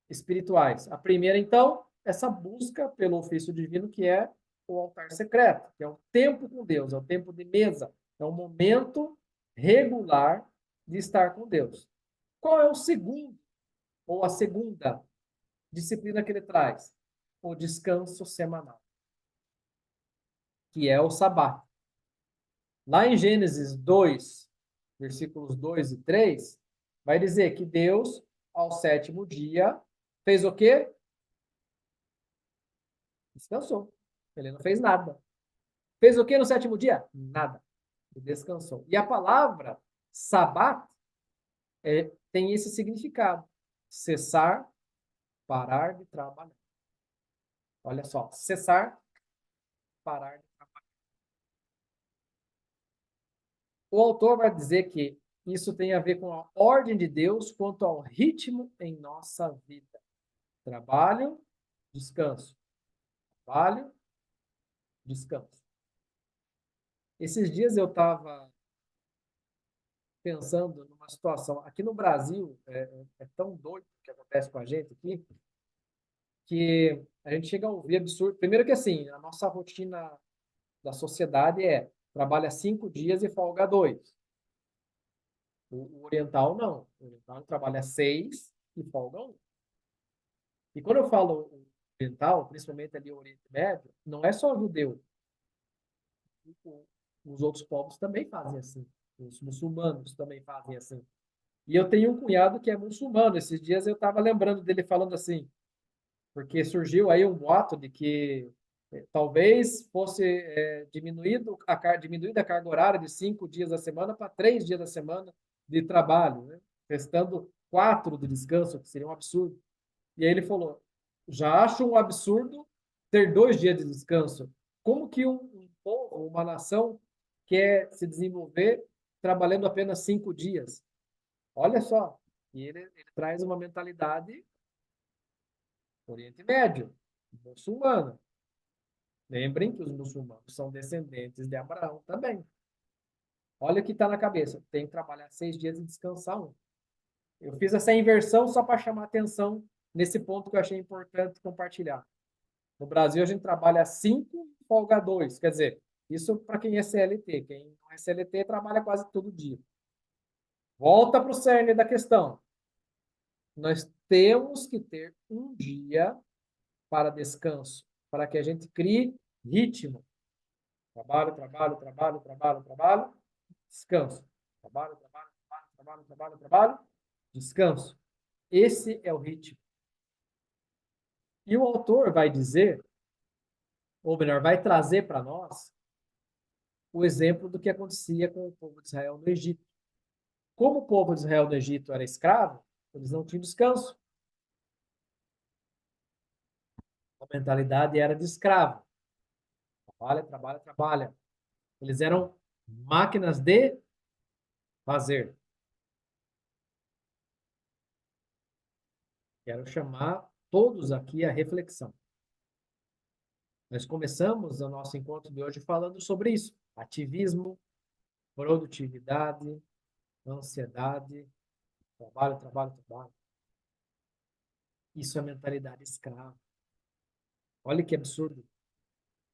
espirituais. A primeira, então, essa busca pelo ofício divino, que é o altar secreto, que é o tempo com Deus, é o tempo de mesa, é um momento regular de estar com Deus. Qual é o segundo, ou a segunda disciplina que ele traz? O descanso semanal, que é o sabá. Lá em Gênesis 2, versículos 2 e 3, vai dizer que Deus, ao sétimo dia, fez o quê? Descansou. Ele não fez nada. Fez o quê no sétimo dia? Nada. Ele descansou. E a palavra sabat tem esse significado. Cessar, parar de trabalhar. Olha só, cessar, parar de trabalhar. O autor vai dizer que isso tem a ver com a ordem de Deus quanto ao ritmo em nossa vida. Trabalho, descanso. Trabalho, descanso. Esses dias eu estava pensando numa situação. Aqui no Brasil, é tão doido o que acontece com a gente aqui, que a gente chega a ouvir absurdo. Primeiro que assim, a nossa rotina da sociedade é trabalha 5 dias e folga 2. O oriental não. O oriental trabalha 6 e folga 1. E quando eu falo oriental, principalmente ali o Oriente Médio, não é só judeu. Os outros povos também fazem assim. Os muçulmanos também fazem assim. E eu tenho um cunhado que é muçulmano. Esses dias eu estava lembrando dele falando assim, porque surgiu aí um boato de que talvez fosse diminuída a carga horária de 5 dias da semana para 3 dias da semana de trabalho, né? Restando 4 de descanso, que seria um absurdo. E aí ele falou, já acho um absurdo ter 2 dias de descanso. Como que um povo, uma nação, quer se desenvolver trabalhando apenas 5 dias? Olha só. E ele traz uma mentalidade Oriente Médio, muçulmana. Lembrem que os muçulmanos são descendentes de Abraão também. Olha o que está na cabeça. Tem que trabalhar 6 dias e descansar 1. Eu fiz essa inversão só para chamar atenção nesse ponto que eu achei importante compartilhar. No Brasil, a gente trabalha 5 e folga 2. Quer dizer, isso para quem é CLT. Quem não é CLT trabalha quase todo dia. Volta para o cerne da questão. Nós temos que ter um dia para descanso, para que a gente crie ritmo. Trabalho, trabalho, trabalho, trabalho, trabalho, descanso. Trabalho, trabalho, trabalho, trabalho, trabalho, trabalho, descanso. Esse é o ritmo. E o autor vai dizer, ou melhor, vai trazer para nós o exemplo do que acontecia com o povo de Israel no Egito. Como o povo de Israel no Egito era escravo, eles não tinham descanso. A mentalidade era de escravo. Trabalha, trabalha, trabalha. Eles eram máquinas de fazer. Quero chamar todos aqui à reflexão. Nós começamos o nosso encontro de hoje falando sobre isso. Ativismo, produtividade, ansiedade, trabalho, trabalho, trabalho. Isso é mentalidade escrava. Olha que absurdo.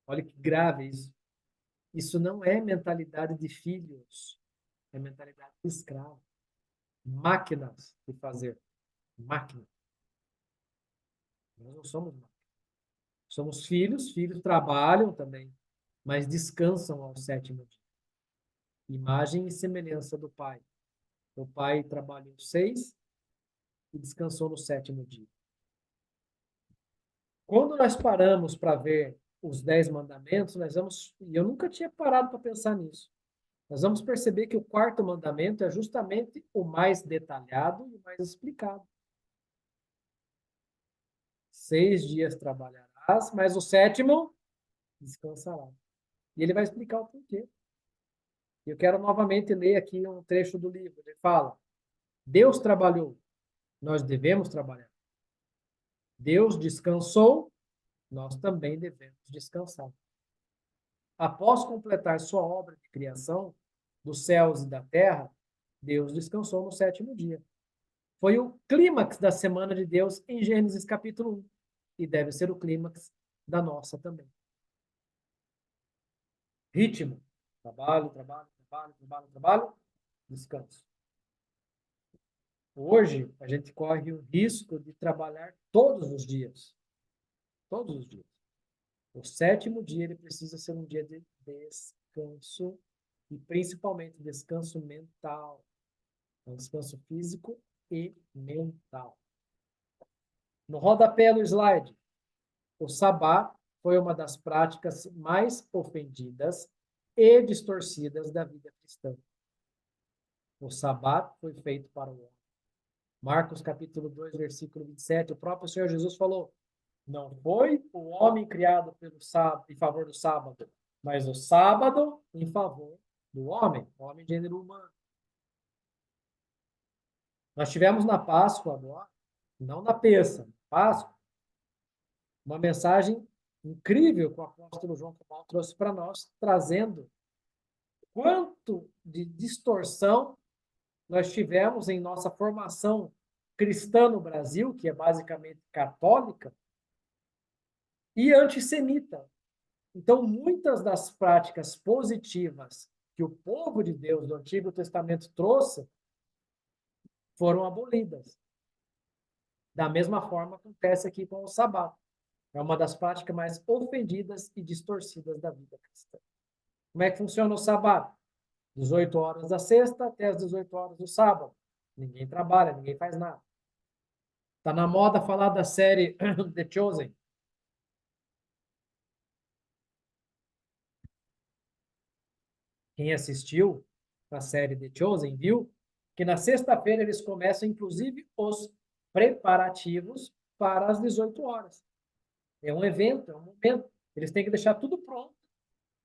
Olha que grave isso. Isso não é mentalidade de filhos. É mentalidade de escravo. Máquinas de fazer. Máquina. Nós não somos máquinas. Somos filhos, filhos trabalham também, mas descansam ao sétimo dia. Imagem e semelhança do Pai. O Pai trabalhou 6 e descansou no sétimo dia. Quando nós paramos para ver os 10 mandamentos, e eu nunca tinha parado para pensar nisso, nós vamos perceber que o quarto mandamento é justamente o mais detalhado e o mais explicado. 6 dias trabalharás, mas o sétimo descansará. E ele vai explicar o porquê. Eu quero novamente ler aqui um trecho do livro. Ele fala: Deus trabalhou, nós devemos trabalhar. Deus descansou, nós também devemos descansar. Após completar sua obra de criação dos céus e da terra, Deus descansou no sétimo dia. Foi o clímax da semana de Deus em Gênesis capítulo 1. E deve ser o clímax da nossa também. ritmo. Trabalho, trabalho, trabalho, trabalho, trabalho, descanso. Hoje, a gente corre o risco de trabalhar todos os dias. Todos os dias. O sétimo dia, ele precisa ser um dia de descanso e, principalmente, descanso mental. Um descanso físico e mental. No rodapé do slide, o sabá foi uma das práticas mais ofendidas e distorcidas da vida cristã. O sabá foi feito para o homem. Marcos capítulo 2, versículo 27, o próprio Senhor Jesus falou: não foi o homem criado pelo sábado, em favor do sábado, mas o sábado em favor do homem, homem de gênero humano. Nós tivemos na Páscoa agora, não na Pêssega, Páscoa, uma mensagem incrível que o apóstolo João Paulo trouxe para nós, trazendo quanto de distorção nós tivemos em nossa formação cristã no Brasil, que é basicamente católica, e antissemita. Então, muitas das práticas positivas que o povo de Deus do Antigo Testamento trouxe foram abolidas. Da mesma forma, acontece aqui com o sabá. É uma das práticas mais ofendidas e distorcidas da vida cristã. Como é que funciona o sabá? 18 horas da sexta até as 18 horas do sábado. Ninguém trabalha, ninguém faz nada. Está na moda falar da série The Chosen. Quem assistiu a série The Chosen viu que na sexta-feira eles começam, inclusive, os preparativos para as 18 horas. É um evento, é um momento. Eles têm que deixar tudo pronto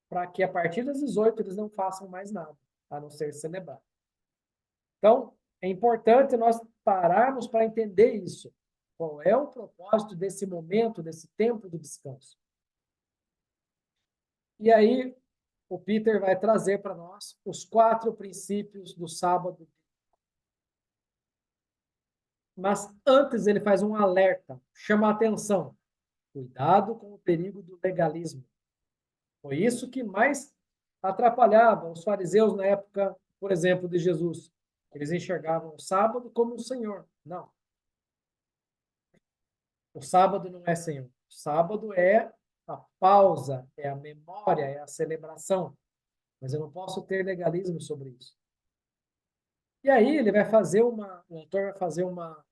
para que, a partir das 18, eles não façam mais nada, a não ser celebrar. Então, é importante nós pararmos para entender isso. Qual é o propósito desse momento, desse tempo de descanso? E aí, o Peter vai trazer para nós os 4 princípios do sábado. Mas antes ele faz um alerta, chama a atenção. Cuidado com o perigo do legalismo. Foi isso que mais atrapalhava os fariseus na época, por exemplo, de Jesus. Eles enxergavam o sábado como o Senhor. Não. O sábado não é Senhor. O sábado é a pausa, é a memória, é a celebração. Mas eu não posso ter legalismo sobre isso. E aí ele vai fazer o autor vai fazer uma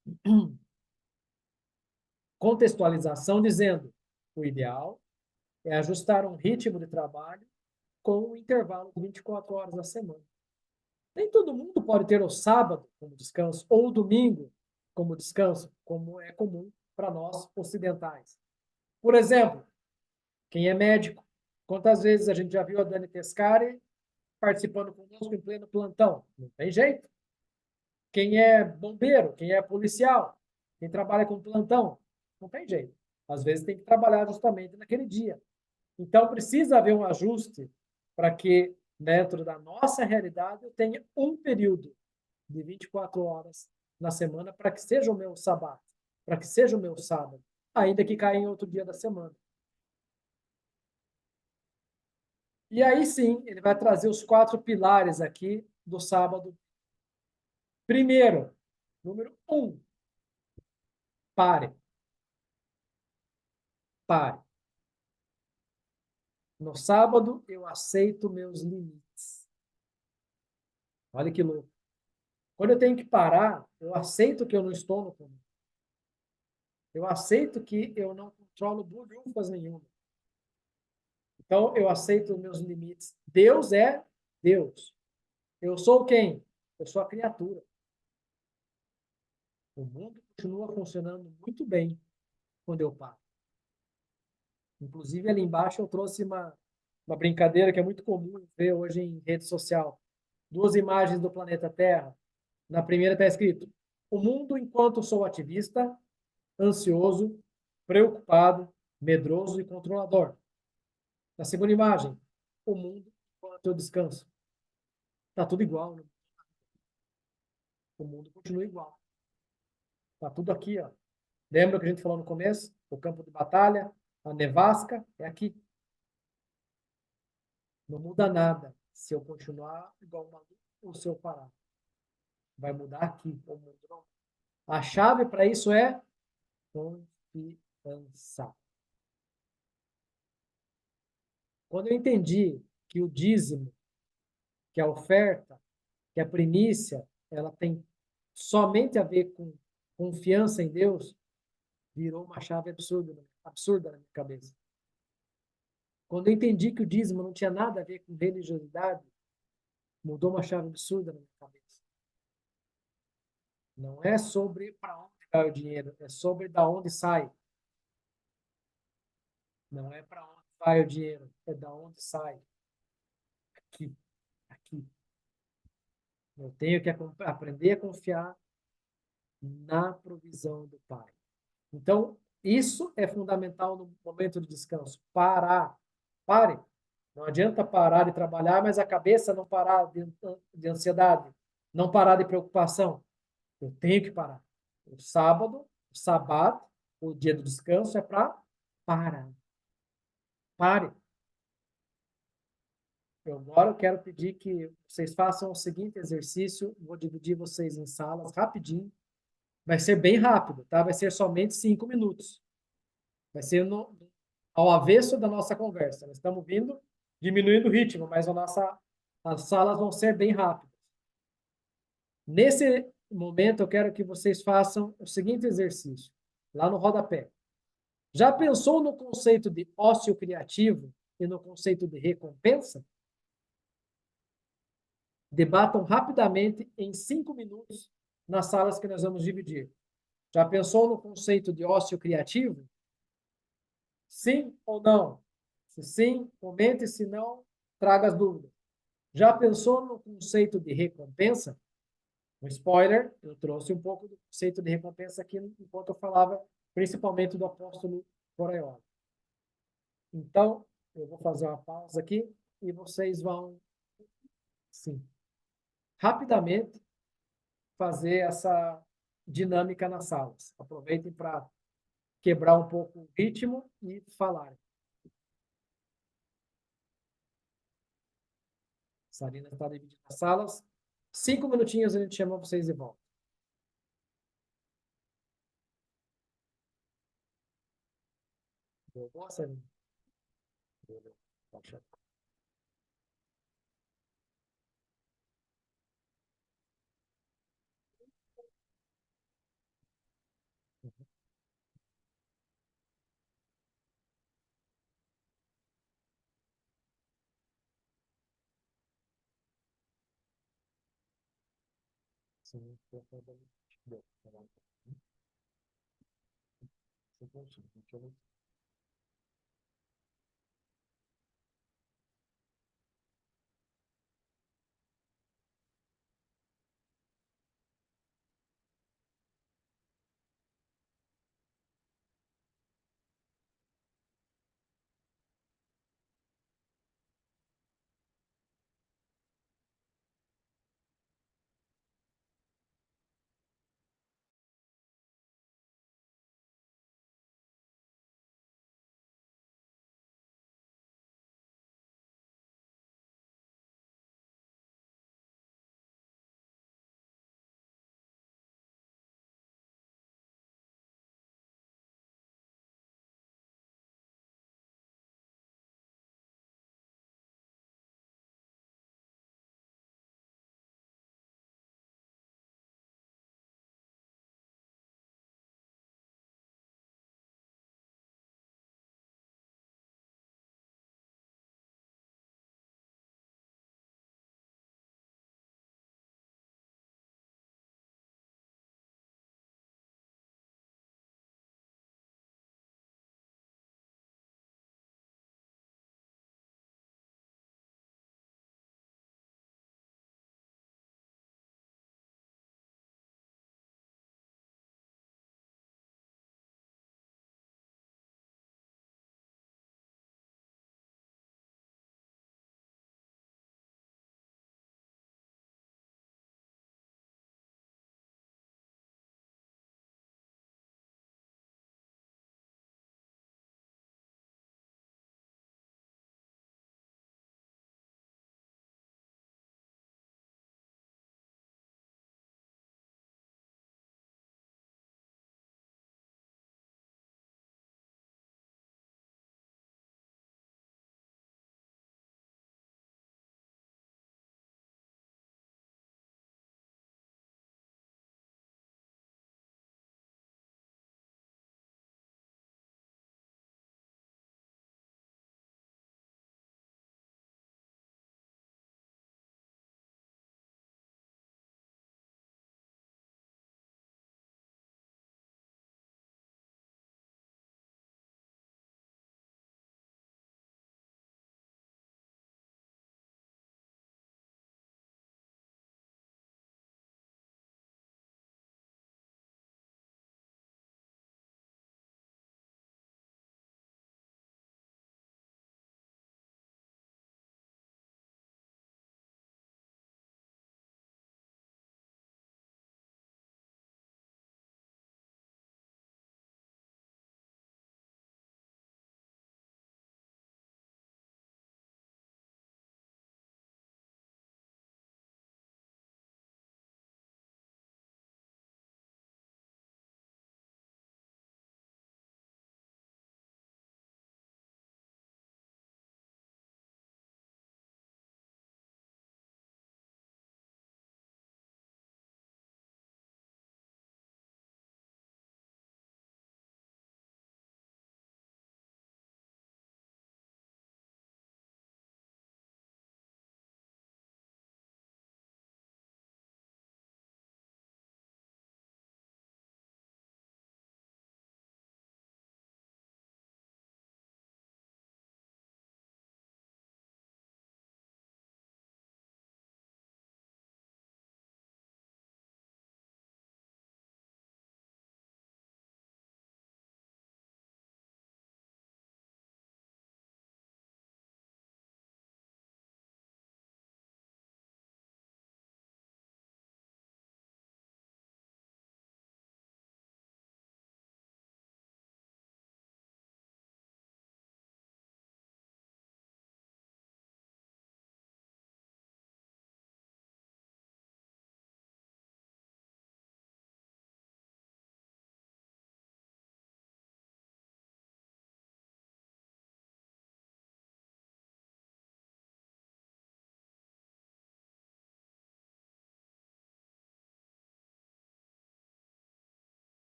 contextualização dizendo: o ideal é ajustar um ritmo de trabalho com um intervalo de 24 horas na semana. Nem todo mundo pode ter o sábado como descanso ou o domingo como descanso, como é comum para nós ocidentais. Por exemplo, quem é médico, quantas vezes a gente já viu a Dani Pescari participando conosco em pleno plantão? Não tem jeito. Quem é bombeiro, quem é policial, quem trabalha com plantão, não tem jeito. Às vezes tem que trabalhar justamente naquele dia. Então, precisa haver um ajuste para que, dentro da nossa realidade, eu tenha um período de 24 horas na semana para que seja o meu sabá, para que seja o meu sábado, ainda que caia em outro dia da semana. E aí sim, ele vai trazer os 4 pilares aqui do sábado. Primeiro, número 1, pare. Pare. No sábado, eu aceito meus limites. Olha que louco. Quando eu tenho que parar, eu aceito que eu não estou no comando. Eu aceito que eu não controlo bulhufas nenhuma. Então, eu aceito os meus limites. Deus é Deus. Eu sou quem? Eu sou a criatura. O mundo continua funcionando muito bem quando eu paro. Inclusive, ali embaixo eu trouxe uma brincadeira que é muito comum ver hoje em rede social. 2 imagens do planeta Terra. Na primeira está escrito: o mundo enquanto sou ativista, ansioso, preocupado, medroso e controlador. Na segunda imagem, o mundo enquanto eu descanso. Está tudo igual, né? O mundo continua igual. Está tudo aqui, ó. Lembra que a gente falou no começo? O campo de batalha, a nevasca, é aqui. Não muda nada se eu continuar igual uma maluco ou se eu parar. Vai mudar aqui. A chave para isso é confiança. Quando eu entendi que o dízimo, que a oferta, que a primícia, ela tem somente a ver com confiança em Deus, virou uma chave absurda na minha cabeça. Quando eu entendi que o dízimo não tinha nada a ver com religiosidade, mudou uma chave absurda na minha cabeça. Não é sobre para onde vai o dinheiro, é sobre da onde sai. Não é para onde vai o dinheiro, é da onde sai. Aqui, aqui. Eu tenho que aprender a confiar na provisão do Pai. Então, isso é fundamental no momento de descanso. Parar. Pare. Não adianta parar de trabalhar, mas a cabeça não parar de ansiedade, não parar de preocupação. Eu tenho que parar. O sábado, o sabat, o dia do descanso é para parar. Pare. Agora eu quero pedir que vocês façam o seguinte exercício. Vou dividir vocês em salas rapidinho. Vai ser bem rápido, tá? Vai ser somente 5 minutos. Vai ser ao avesso da nossa conversa. Nós estamos vindo diminuindo o ritmo, mas as salas vão ser bem rápidas. Nesse momento, eu quero que vocês façam o seguinte exercício, lá no rodapé. Já pensou no conceito de ócio criativo e no conceito de recompensa? Debatam rapidamente em 5 minutos nas salas que nós vamos dividir. Já pensou no conceito de ócio criativo? Sim ou não? Se sim, comente, se não, traga as dúvidas. Já pensou no conceito de recompensa? Um spoiler, eu trouxe um pouco do conceito de recompensa aqui enquanto eu falava principalmente do apóstolo Coraiola. Então, eu vou fazer uma pausa aqui e vocês vão, sim, rapidamente fazer essa dinâmica nas salas. Aproveitem para quebrar um pouco o ritmo e falar. Sarina está dividindo as salas. 5 minutinhos a gente chama vocês de volta. Boa, Sarina. Baixa. Sim, deu. Sim,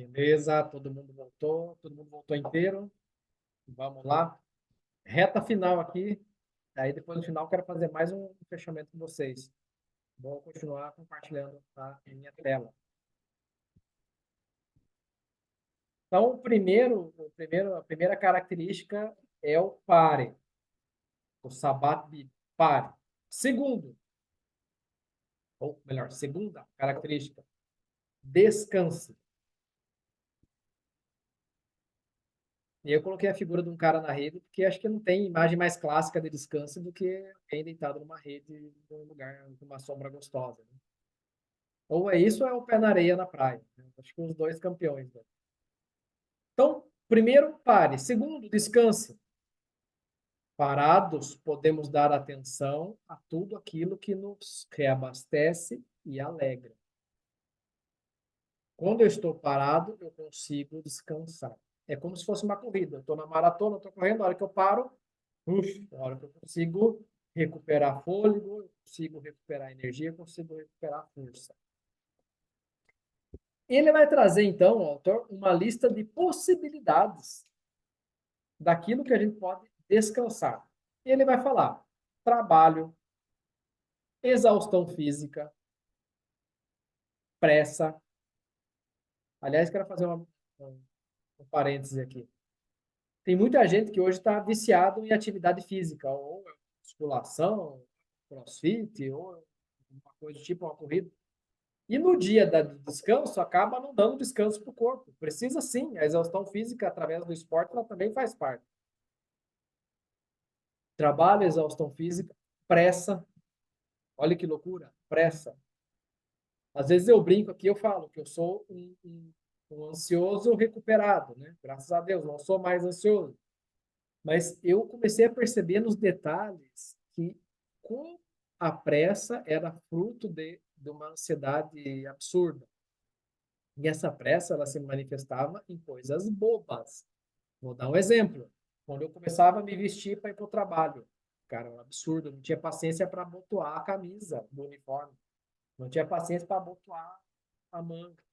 Beleza, todo mundo voltou inteiro. Vamos lá. Reta final aqui. Aí depois no final eu quero fazer mais um fechamento com vocês. Vou continuar compartilhando a minha tela. Então, a primeira característica é o pare. O sabat bíblico, pare. Segundo, ou melhor, segunda característica, descanse. E eu coloquei a figura de um cara na rede, porque acho que não tem imagem mais clássica de descanso do que alguém deitado numa rede, num lugar com uma sombra gostosa, né? Ou é isso ou é o pé na areia na praia, né? Acho que os dois campeões, né? Então, primeiro, pare. Segundo, descanse. Parados, podemos dar atenção a tudo aquilo que nos reabastece e alegra. Quando eu estou parado, eu consigo descansar. É como se fosse uma corrida. Eu estou na maratona, estou correndo, a hora que eu paro, a hora que eu consigo recuperar fôlego, eu consigo recuperar energia, eu consigo recuperar força. Ele vai trazer, então, o autor, uma lista de possibilidades daquilo que a gente pode descansar. Ele vai falar trabalho, exaustão física, pressa. Aliás, quero fazer um parêntese aqui. Tem muita gente que hoje está viciado em atividade física, ou musculação, crossfit, ou uma coisa tipo uma corrida. E no dia do descanso, acaba não dando descanso para o corpo. Precisa sim, a exaustão física através do esporte, ela também faz parte. Trabalho, exaustão física, pressa. Olha que loucura, pressa. Às vezes eu brinco aqui, eu falo que eu sou um ansioso recuperado, né? Graças a Deus, não sou mais ansioso. Mas eu comecei a perceber nos detalhes que com a pressa era fruto de uma ansiedade absurda. E essa pressa, ela se manifestava em coisas bobas. Vou dar um exemplo. Quando eu começava a me vestir para ir para o trabalho, cara, era um absurdo. Eu não tinha paciência para abotoar a camisa do uniforme. Não tinha paciência para abotoar a manga.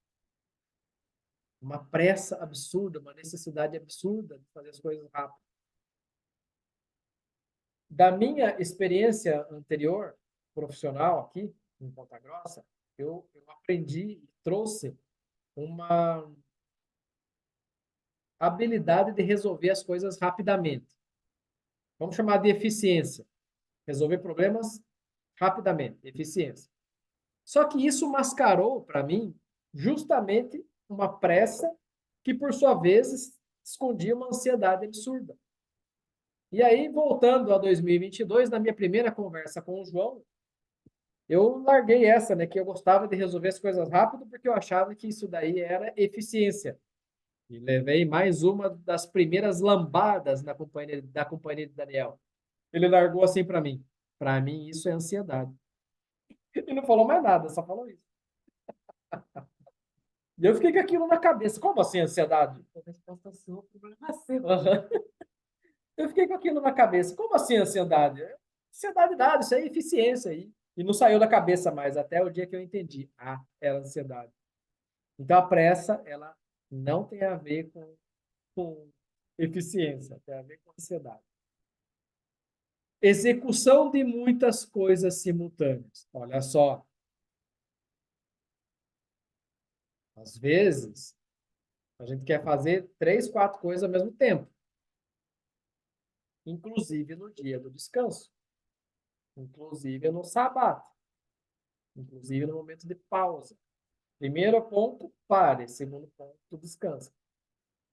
Uma pressa absurda, uma necessidade absurda de fazer as coisas rápido. Da minha experiência anterior, profissional aqui, em Ponta Grossa, eu aprendi e trouxe uma habilidade de resolver as coisas rapidamente. Vamos chamar de eficiência. Resolver problemas rapidamente, eficiência. Só que isso mascarou para mim justamente uma pressa que, por sua vez, escondia uma ansiedade absurda. E aí, voltando a 2022, na minha primeira conversa com o João, eu larguei essa, né, que eu gostava de resolver as coisas rápido porque eu achava que isso daí era eficiência. E levei mais uma das primeiras lambadas da companhia de Daniel. Ele largou assim para mim. Para mim, isso é ansiedade. E não falou mais nada, só falou isso. E eu fiquei com aquilo na cabeça. Como assim ansiedade? A resposta sua, o problema é seu. Uhum. Eu fiquei com aquilo na cabeça. Como assim ansiedade? Ansiedade nada, isso é eficiência aí. E não saiu da cabeça mais, até o dia que eu entendi. Ah, era ansiedade. Então a pressa, ela não tem a ver com eficiência, tem a ver com ansiedade. Execução de muitas coisas simultâneas. Olha só. Às vezes, a gente quer fazer 3, 4 coisas ao mesmo tempo. Inclusive no dia do descanso. Inclusive no sábado. Inclusive no momento de pausa. Primeiro ponto, pare. Segundo ponto, descansa.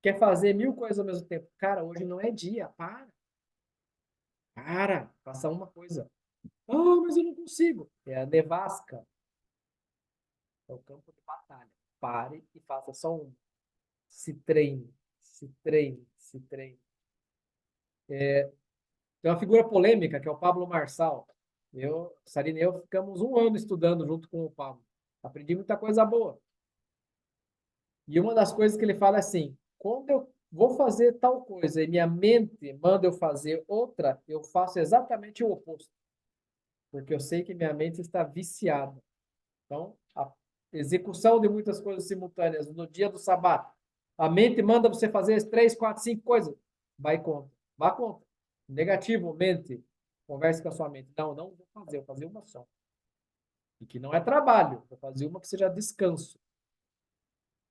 Quer fazer 1000 coisas ao mesmo tempo? Cara, hoje não é dia. Para. Para. Faça uma coisa. Ah, mas eu não consigo. É a nevasca. É o campo de batalha. Pare e faça só uma. Se treine. Se treine. Se treine. Tem uma figura polêmica, que é o Pablo Marçal. Sarina e eu ficamos 1 ano estudando junto com o Pablo. Aprendi muita coisa boa. E uma das coisas que ele fala é assim, quando eu vou fazer tal coisa e minha mente manda eu fazer outra, eu faço exatamente o oposto. Porque eu sei que minha mente está viciada. Então, execução de muitas coisas simultâneas no dia do sábado. A mente manda você fazer as 3, 4, 5 coisas. Vai contra. Vá contra. Negativo, mente. Converse com a sua mente. Não, não vou fazer uma só. E que não é trabalho. Vou fazer uma que seja descanso.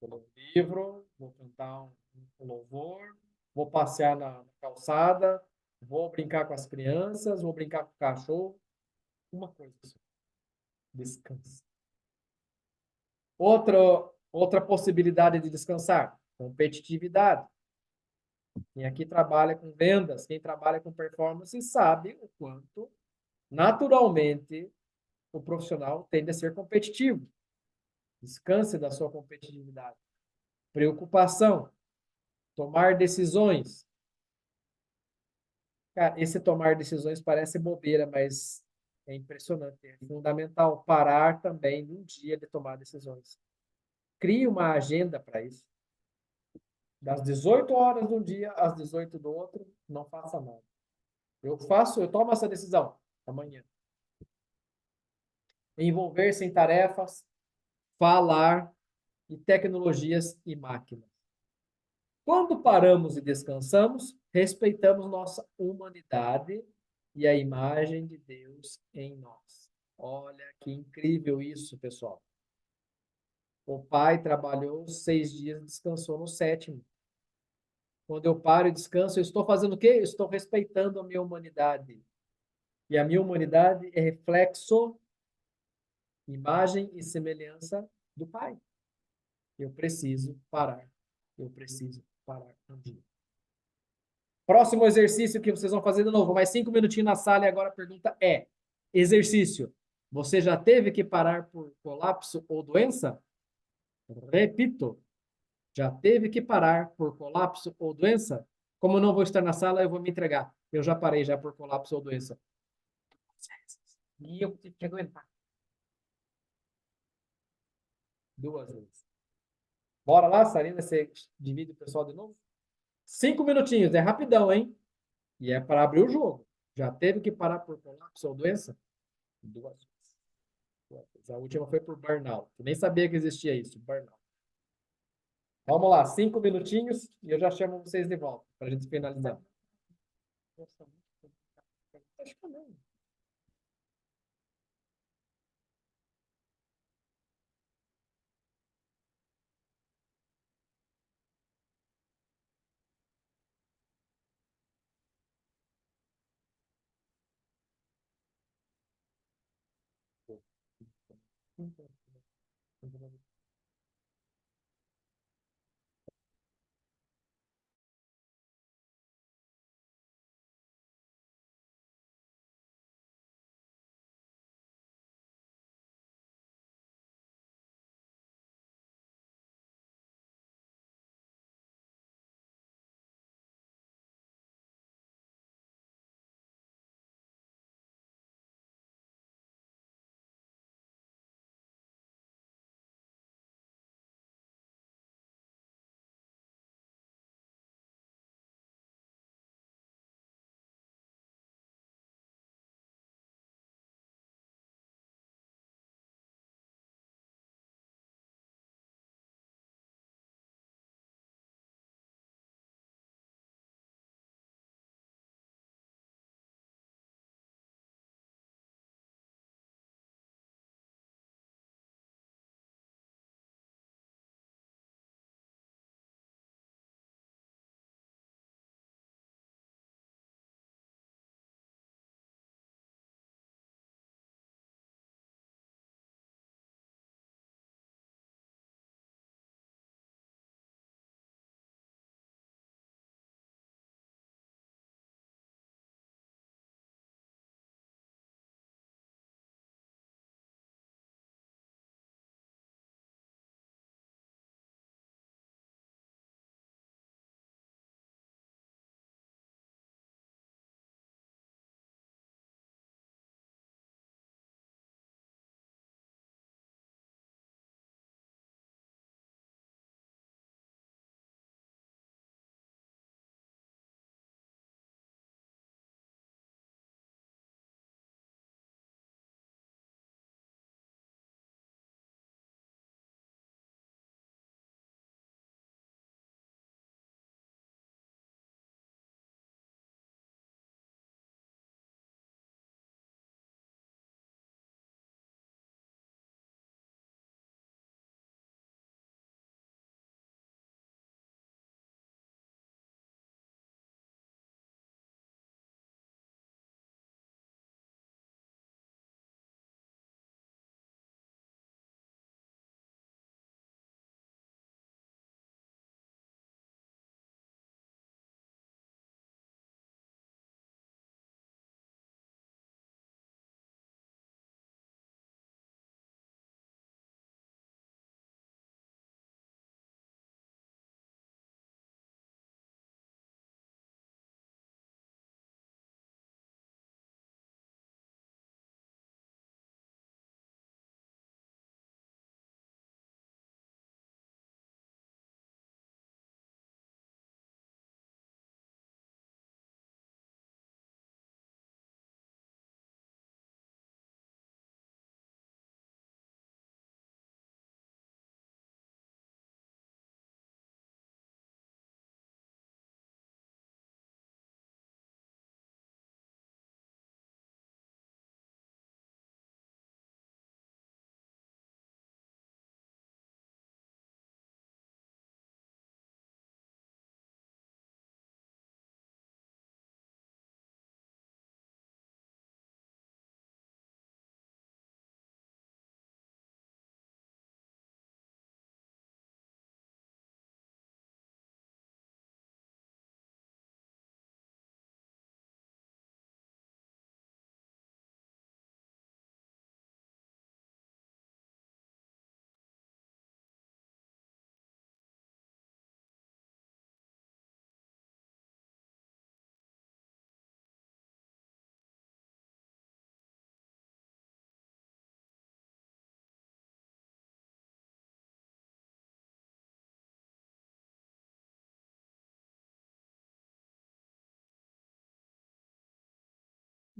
Vou ler um livro, vou cantar um louvor, vou passear na calçada, vou brincar com as crianças, vou brincar com o cachorro. Uma coisa só. Descanso. Outra possibilidade de descansar, competitividade. Quem aqui trabalha com vendas, quem trabalha com performance, sabe o quanto, naturalmente, o profissional tende a ser competitivo. Descanse da sua competitividade. Preocupação, tomar decisões. Cara, esse tomar decisões parece bobeira, mas é impressionante. É fundamental parar também num dia de tomar decisões. Crie uma agenda para isso. Das 18 horas de um dia às 18 do outro, não faça nada. Eu tomo essa decisão amanhã. Envolver-se em tarefas, falar e tecnologias e máquinas. Quando paramos e descansamos, respeitamos nossa humanidade e a imagem de Deus em nós. Olha que incrível isso, pessoal. O pai trabalhou 6 dias e descansou no 7º. Quando eu paro e descanso, eu estou fazendo o quê? Eu estou respeitando a minha humanidade. E a minha humanidade é reflexo, imagem e semelhança do Pai. Eu preciso parar. Eu preciso parar um dia. Próximo exercício que vocês vão fazer de novo. Mais 5 minutinhos na sala e agora a pergunta é: exercício. Você já teve que parar por colapso ou doença? Repito. Já teve que parar por colapso ou doença? Como eu não vou estar na sala, eu vou me entregar. Eu já parei já por colapso ou doença. E eu tive que aguentar. 2 vezes. Bora lá, Sarina, você divide o pessoal de novo? 5 minutinhos, é rapidão, hein? E é para abrir o jogo. Já teve que parar por colapso ou doença? 2 vezes. 2 vezes. A última foi por burnout. Eu nem sabia que existia isso, burnout. Vamos lá, 5 minutinhos e eu já chamo vocês de volta para a gente finalizar. Acho que não.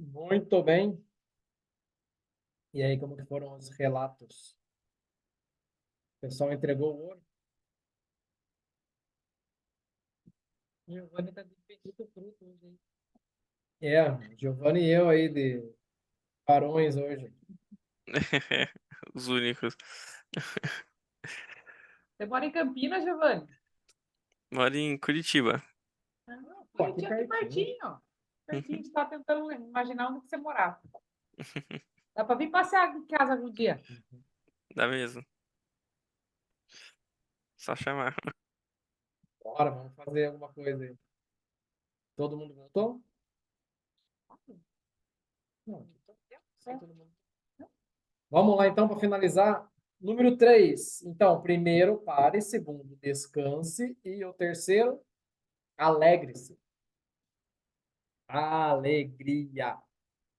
Muito bem. E aí, como que foram os relatos? O pessoal entregou o ouro? Giovanni tá de pedido fruto hoje, hein? Giovanni e eu aí de varões hoje. Os únicos. Você mora em Campinas, Giovanni? Moro em Curitiba. Ah, não, Pô, aqui Curitiba aqui pertinho. pertinho. Pertinho, a gente tá tentando imaginar onde que você morava. Dá pra vir passear em casa algum dia. Dá mesmo. Só chamar. Bora, vamos fazer alguma coisa aí. Todo mundo voltou? Não, aqui tá É. todo mundo. Vamos lá, então, para finalizar. Número 3. Então, primeiro, pare. Segundo, descanse. E o terceiro, alegre-se. Alegria.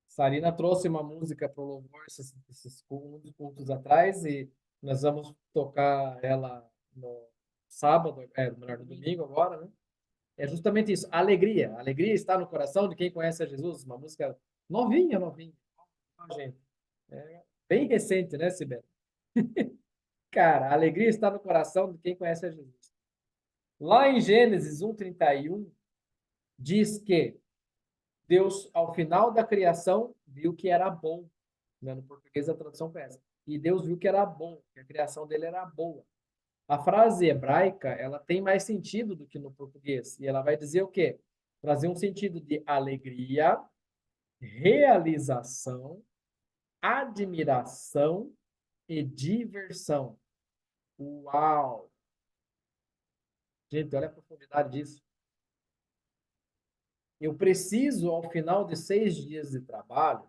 Sarina trouxe uma música para o louvor uns cultos atrás e nós vamos tocar ela no sábado, melhor, no domingo agora, né? É justamente isso, alegria. A alegria está no coração de quem conhece a Jesus. Uma música novinha, novinha. Ó, gente, bem recente, né, Sibeli? Cara, a alegria está no coração de quem conhece a Jesus. Lá em Gênesis 1:31 diz que Deus, ao final da criação, viu que era bom. Né? No português, a tradução foi essa. E Deus viu que era bom, que a criação dele era boa. A frase hebraica, ela tem mais sentido do que no português. E ela vai dizer o quê? Trazer um sentido de alegria, realização, admiração e diversão. Uau! Gente, olha a profundidade disso. Eu preciso, ao final de 6 dias de trabalho,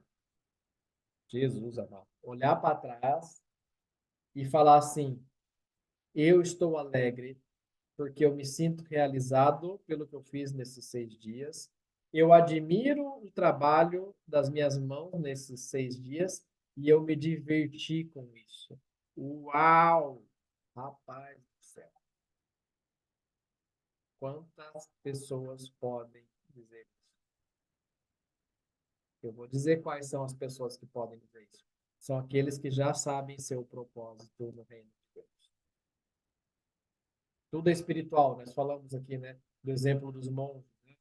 Jesus amado, olhar para trás e falar assim: eu estou alegre porque eu me sinto realizado pelo que eu fiz nesses 6 dias. Eu admiro o trabalho das minhas mãos nesses 6 dias e eu me diverti com isso. Uau! Rapaz do céu. Quantas pessoas podem dizer isso? Eu vou dizer quais são as pessoas que podem dizer isso. São aqueles que já sabem seu propósito no reino de Deus. Tudo é espiritual. Nós falamos aqui, né, do exemplo dos monges. Né?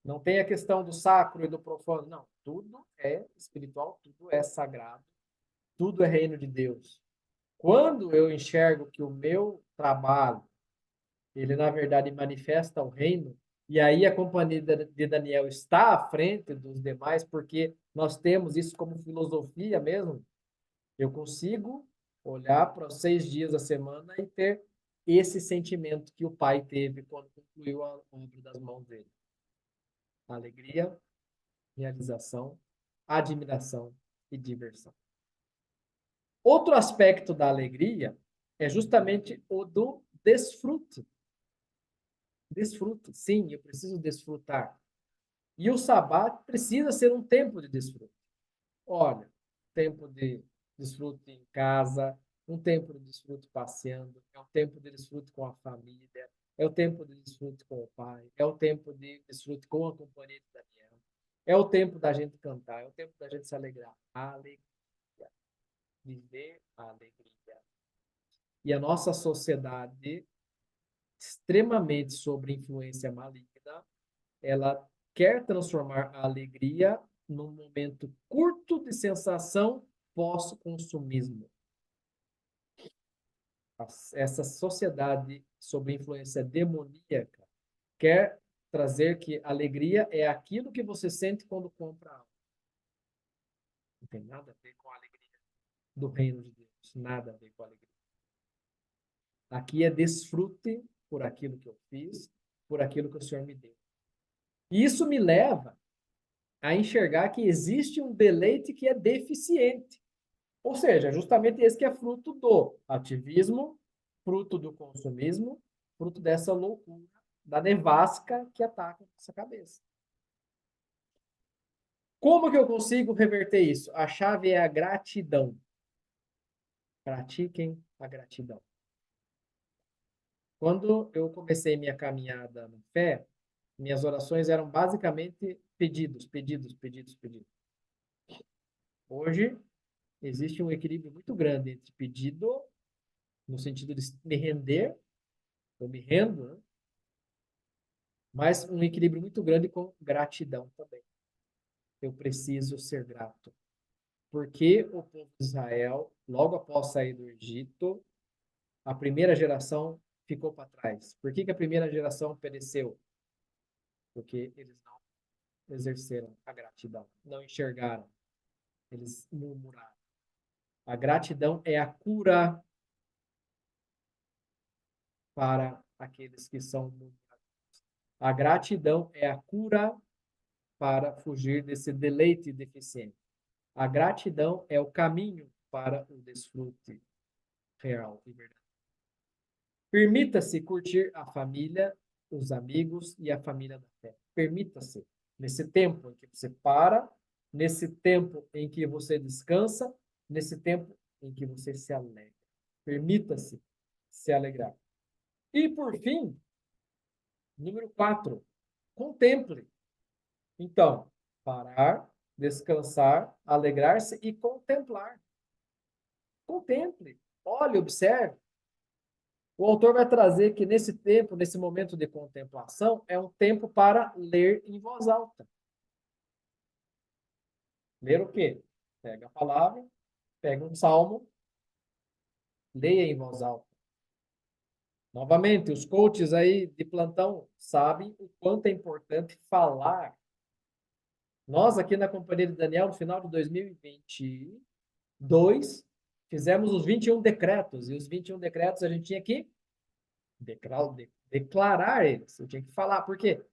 Não tem a questão do sacro e do profano. Não. Tudo é espiritual, tudo é sagrado, tudo é reino de Deus. Quando eu enxergo que o meu trabalho, ele na verdade manifesta o reino, e aí a companhia de Daniel está à frente dos demais, porque nós temos isso como filosofia mesmo, eu consigo olhar para os 6 dias da semana e ter esse sentimento que o pai teve quando concluiu a obra das mãos dele. Alegria, realização, admiração e diversão. Outro aspecto da alegria é justamente o do desfrute. Desfrute, sim, eu preciso desfrutar. E o Shabat precisa ser um tempo de desfrute. Olha, tempo de desfrute em casa, um tempo de desfrute passeando, é um tempo de desfrute com a família, é o tempo de desfrute com o pai, é o tempo de desfrute com a companhia de Daniel, é o tempo da gente cantar, é o tempo da gente se alegrar. A alegria, viver a alegria. E a nossa sociedade, extremamente sobre influência maligna, ela quer transformar a alegria num momento curto de sensação pós-consumismo. Essa sociedade sob influência demoníaca quer trazer que alegria é aquilo que você sente quando compra algo. Não tem nada a ver com a alegria do reino de Deus. Nada a ver com a alegria. Aqui é desfrute por aquilo que eu fiz, por aquilo que o Senhor me deu. E isso me leva a enxergar que existe um deleite que é deficiente. Ou seja, justamente esse que é fruto do ativismo, fruto do consumismo, fruto dessa loucura, da nevasca que ataca a nossa cabeça. Como que eu consigo reverter isso? A chave é a gratidão. Pratiquem a gratidão. Quando eu comecei minha caminhada na fé, minhas orações eram basicamente pedidos, pedidos, pedidos, pedidos. Hoje, existe um equilíbrio muito grande entre pedido, no sentido de me render, eu me rendo, né? Mas um equilíbrio muito grande com gratidão também. Eu preciso ser grato. Porque o povo de Israel, logo após sair do Egito, a primeira geração ficou para trás. Por que a primeira geração pereceu? Porque eles não exerceram a gratidão, não enxergaram, eles murmuraram. A gratidão é a cura para aqueles que são murmuradores. A gratidão é a cura para fugir desse deleite deficiente. A gratidão é o caminho para o desfrute real e verdadeiro. Permita-se curtir a família, os amigos e a família da fé. Permita-se. Nesse tempo em que você para, nesse tempo em que você descansa, nesse tempo em que você se alegra. Permita-se se alegrar. E, por fim, número 4, contemple. Então, parar, descansar, alegrar-se e contemplar. Contemple. Olhe, observe. O autor vai trazer que nesse tempo, nesse momento de contemplação, é um tempo para ler em voz alta. Ler o quê? Pega a palavra, pega um salmo, leia em voz alta. Novamente, os coaches aí de plantão sabem o quanto é importante falar. Nós aqui na Companhia de Daniel, no final de 2022, fizemos os 21 decretos. E os 21 decretos a gente tinha que declarar eles. Eu tinha que falar. Por quê?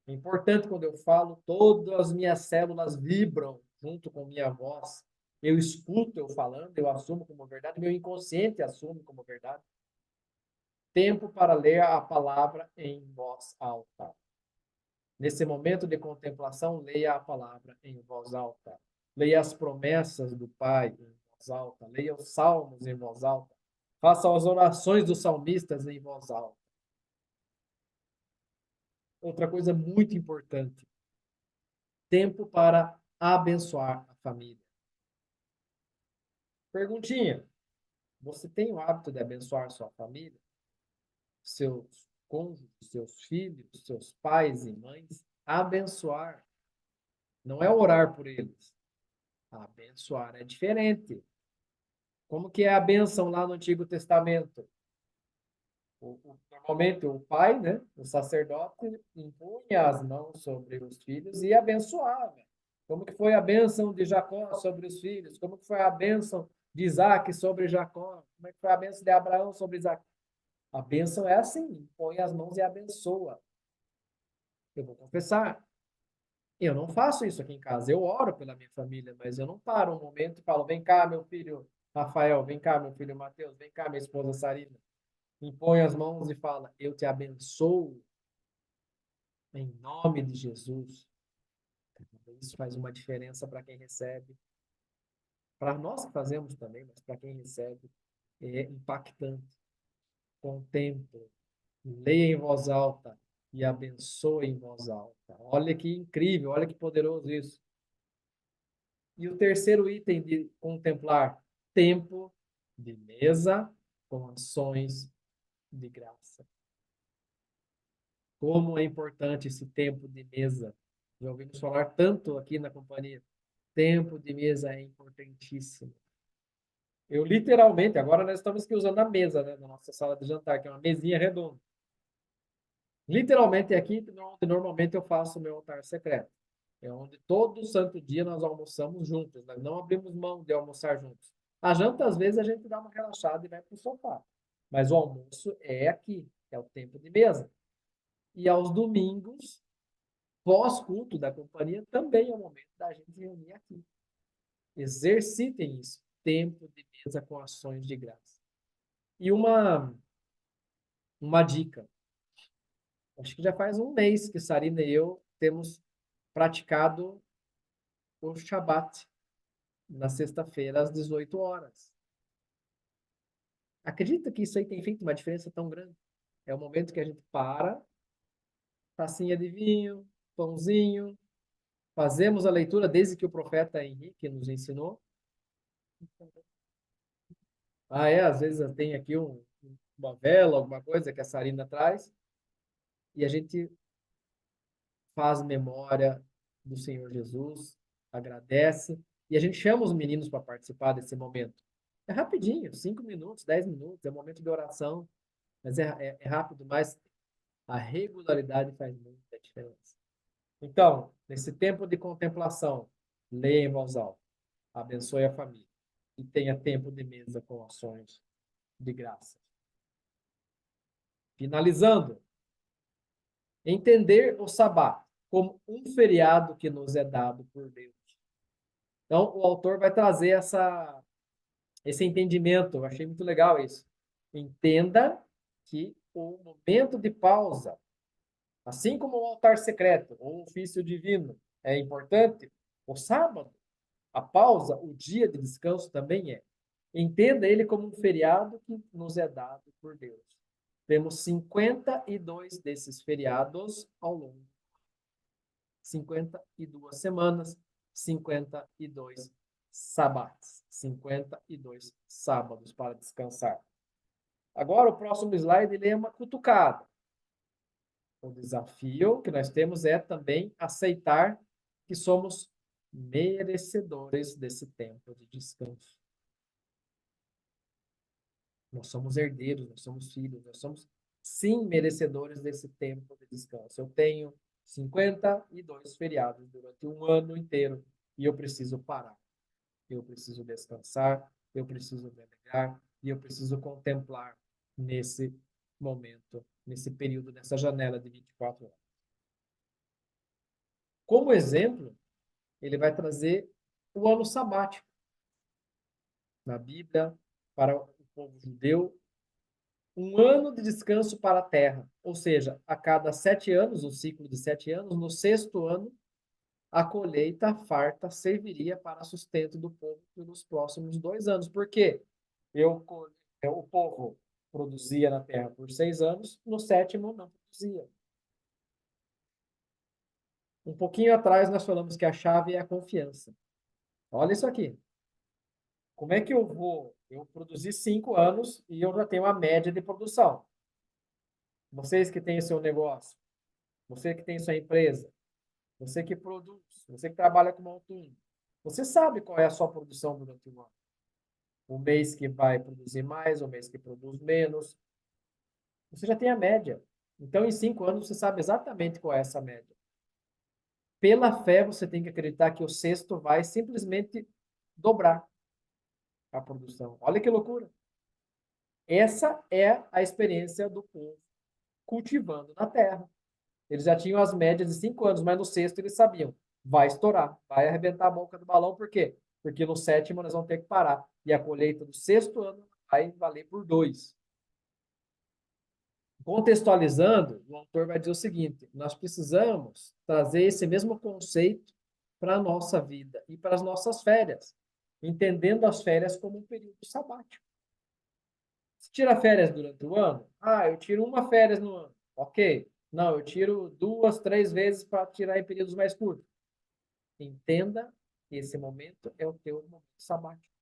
É importante quando eu falo, todas as minhas células vibram junto com minha voz. Eu escuto eu falando, eu assumo como verdade, meu inconsciente assume como verdade. Tempo para ler a palavra em voz alta. Nesse momento de contemplação, leia a palavra em voz alta. Leia as promessas do Pai em voz alta. Leia os salmos em voz alta. Faça as orações dos salmistas em voz alta. Outra coisa muito importante. Tempo para abençoar a família. Perguntinha. Você tem o hábito de abençoar sua família? Seus cônjuges, seus filhos, seus pais e mães? Abençoar. Não é orar por eles. Abençoar é diferente. Como que é a bênção lá no Antigo Testamento? Normalmente o pai, né, o sacerdote, impunha as mãos sobre os filhos e abençoava. Como que foi a bênção de Jacó sobre os filhos? Como que foi a bênção de Isaac sobre Jacó? Como é que foi a bênção de Abraão sobre Isaac? A bênção é assim, põe as mãos e abençoa. Eu vou confessar, eu não faço isso aqui em casa. Eu oro pela minha família, mas eu não paro um momento e falo, vem cá, meu filho Rafael, vem cá, meu filho Mateus, vem cá, minha esposa Sarina. Impõe as mãos e fala, eu te abençoo em nome de Jesus. Isso faz uma diferença para quem recebe. Para nós que fazemos também, mas para quem recebe é impactante. Contemple, leia em voz alta e abençoe em voz alta. Olha que incrível, olha que poderoso isso. E o terceiro item de contemplar, tempo de mesa com ações de graça. Como é importante esse tempo de mesa. Já ouvimos falar tanto aqui na companhia. Tempo de mesa é importantíssimo. Eu literalmente, agora nós estamos aqui usando a mesa, né, na nossa sala de jantar, que é uma mesinha redonda. Literalmente é aqui onde normalmente eu faço o meu altar secreto. É onde todo santo dia nós almoçamos juntos. Nós não abrimos mão de almoçar juntos. A janta, às vezes, a gente dá uma relaxada e vai para o sofá. Mas o almoço é aqui, é o tempo de mesa. E aos domingos, pós-culto da companhia, também é o momento da gente reunir aqui. Exercitem isso. Tempo de mesa com ações de graça. E uma dica. Acho que já faz um mês que Sarina e eu temos praticado o Shabat na sexta-feira às 18 horas. Acredita que isso aí tem feito uma diferença tão grande? É o momento que a gente para, tacinha de vinho, pãozinho, fazemos a leitura desde que o profeta Henrique nos ensinou, Ah, é? Às vezes tem aqui uma vela, alguma coisa que a Sarina traz, e a gente faz memória do Senhor Jesus, agradece, e a gente chama os meninos para participar desse momento. É rapidinho, 5 minutos, 10 minutos, é um momento de oração, mas é rápido, mas a regularidade faz muita diferença. Então, nesse tempo de contemplação, leia em voz alta, abençoe a família e tenha tempo de mesa com ações de graça. Finalizando, entender o sabá como um feriado que nos é dado por Deus. Então, o autor vai trazer esse entendimento. Eu achei muito legal isso. Entenda que o momento de pausa, assim como o altar secreto ou o ofício divino é importante, o sábado, a pausa, o dia de descanso também é. Entenda ele como um feriado que nos é dado por Deus. Temos 52 desses feriados ao longo. 52 semanas, 52 sabates, 52 sábados para descansar. Agora, o próximo slide ele é uma cutucada. O desafio que nós temos é também aceitar que somos merecedores desse tempo de descanso. Nós somos herdeiros, nós somos filhos, nós somos, sim, merecedores desse tempo de descanso. Eu tenho 52 feriados durante um ano inteiro e eu preciso parar. Eu preciso descansar, eu preciso delegar e eu preciso contemplar nesse momento, nesse período, nessa janela de 24 horas. Como exemplo, ele vai trazer o ano sabático. Na Bíblia, para o povo judeu, um ano de descanso para a terra. Ou seja, a cada 7 anos, um ciclo de 7 anos, no 6º ano, a colheita farta serviria para sustento do povo pelos próximos 2 anos. Por quê? O povo produzia na terra por 6 anos, no 7º não produzia. Um pouquinho atrás nós falamos que a chave é a confiança. Olha isso aqui. Como é que eu produzi 5 anos e eu já tenho a média de produção? Vocês que têm o seu negócio, você que tem sua empresa, você que produz, você que trabalha como autônomo, você sabe qual é a sua produção durante o ano. O mês que vai produzir mais, o mês que produz menos. Você já tem a média. Então, em 5 anos, você sabe exatamente qual é essa média. Pela fé, você tem que acreditar que o 6º vai simplesmente dobrar a produção. Olha que loucura. Essa é a experiência do povo cultivando na terra. Eles já tinham as médias de 5 anos, mas no 6º eles sabiam, vai estourar, vai arrebentar a boca do balão, por quê? Porque no 7º nós vamos ter que parar. E a colheita do 6º ano vai valer por 2. Contextualizando, o autor vai dizer o seguinte: nós precisamos trazer esse mesmo conceito para a nossa vida e para as nossas férias, entendendo as férias como um período sabático. Você tira férias durante o ano? Ah, eu tiro uma férias no ano. Ok. Não, eu tiro 2, 3 vezes para tirar em períodos mais curtos. Entenda que esse momento é o teu momento sabático.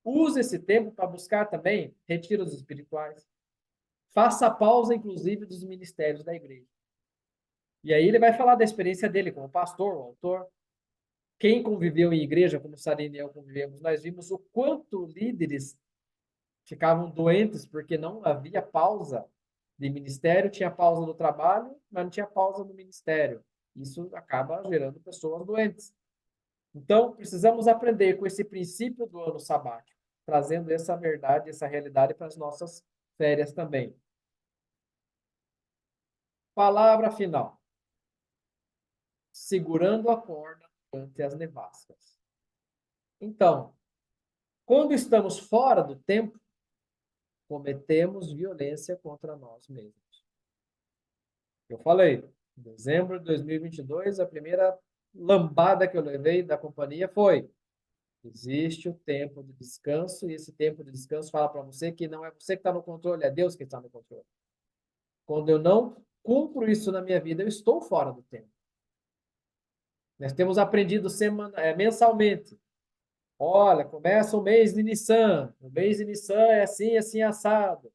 Use esse tempo para buscar também retiros espirituais. Faça pausa, inclusive, dos ministérios da igreja. E aí ele vai falar da experiência dele como pastor, o autor. Quem conviveu em igreja, como Sarina e eu convivemos, nós vimos o quanto líderes ficavam doentes porque não havia pausa de ministério, tinha pausa do trabalho, mas não tinha pausa do ministério. Isso acaba gerando pessoas doentes. Então, precisamos aprender com esse princípio do ano sabático, trazendo essa verdade, essa realidade para as nossas férias também. Palavra final. Segurando a corda ante as nevascas. Então, quando estamos fora do tempo, cometemos violência contra nós mesmos. Eu falei, em dezembro de 2022, a primeira lambada que eu levei da companhia foi: existe o tempo de descanso, e esse tempo de descanso fala para você que não é você que está no controle, é Deus que está no controle. Quando eu não cumpro isso na minha vida, eu estou fora do tempo. Nós temos aprendido mensalmente. Olha, começa o mês de Nissan. O mês de Nissan é assim, assim, assado.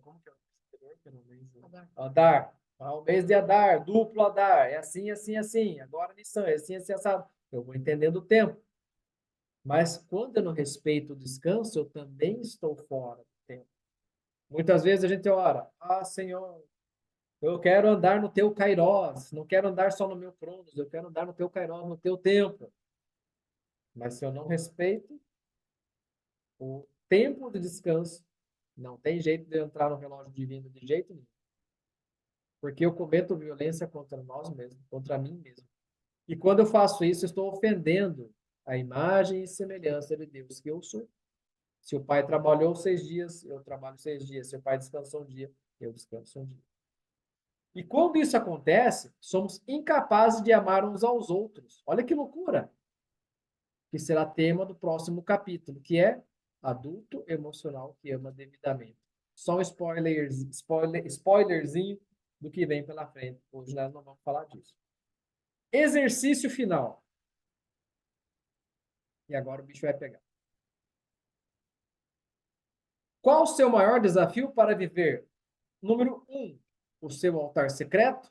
Como que é o anterior, que era o mês de- Adar. O mês de Adar, duplo Adar. É assim, assim, assim. Agora Nissan, é assim, assim, assado. Eu vou entendendo o tempo. Mas quando eu não respeito o descanso, eu também estou fora do tempo. Muitas vezes a gente ora, Senhor, eu quero andar no teu Kairós, não quero andar só no meu Cronos, eu quero andar no teu Kairós, no teu tempo. Mas se eu não respeito o tempo de descanso, não tem jeito de eu entrar no relógio divino de jeito nenhum. Porque eu cometo violência contra nós mesmos, contra mim mesmo. E quando eu faço isso, eu estou ofendendo a imagem e semelhança de Deus que eu sou. Se o pai trabalhou 6 dias, eu trabalho 6 dias. Se o pai descansou um dia, eu descanso um dia. E quando isso acontece, somos incapazes de amar uns aos outros. Olha que loucura! Que será tema do próximo capítulo, que é adulto emocional que ama devidamente. Só um spoilerzinho do que vem pela frente. Hoje nós não vamos falar disso. Exercício final. E agora o bicho vai pegar. Qual o seu maior desafio para viver? Número 1, o seu altar secreto.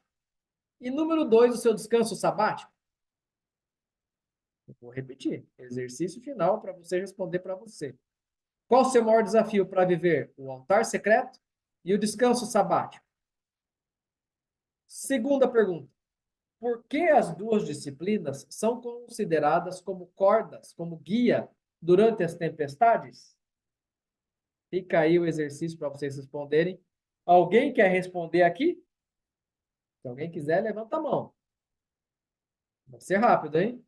E número 2, o seu descanso sabático. Eu vou repetir. Exercício final para você responder para você. Qual o seu maior desafio para viver? O altar secreto e o descanso sabático. Segunda pergunta. Por que as duas disciplinas são consideradas como cordas, como guia durante as tempestades? Fica aí o exercício para vocês responderem. Alguém quer responder aqui? Se alguém quiser, levanta a mão. Vai ser rápido, hein?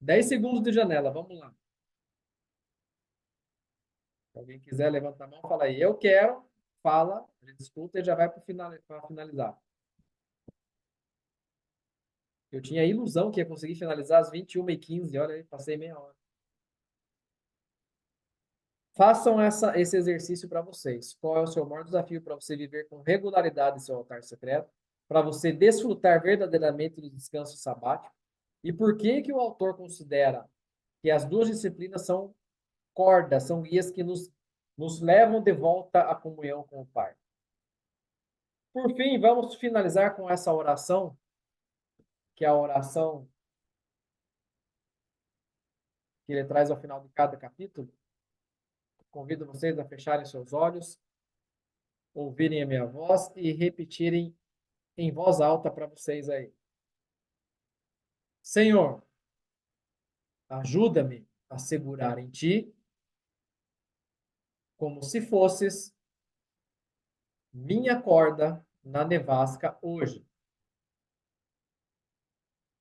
10 segundos de janela, vamos lá. Se alguém quiser, levanta a mão, fala aí. Eu quero, fala, a gente escuta e já vai para finalizar. Eu tinha a ilusão que ia conseguir finalizar às 21h15, olha aí, passei meia hora. Façam esse exercício para vocês. Qual é o seu maior desafio para você viver com regularidade seu altar secreto? Para você desfrutar verdadeiramente do descanso sabático? E por que que o autor considera que as duas disciplinas são cordas, são guias que nos levam de volta à comunhão com o Pai? Por fim, vamos finalizar com essa oração, que é a oração que ele traz ao final de cada capítulo. Convido vocês a fecharem seus olhos, ouvirem a minha voz e repetirem em voz alta para vocês aí. Senhor, ajuda-me a segurar em ti como se fosses minha corda na nevasca hoje.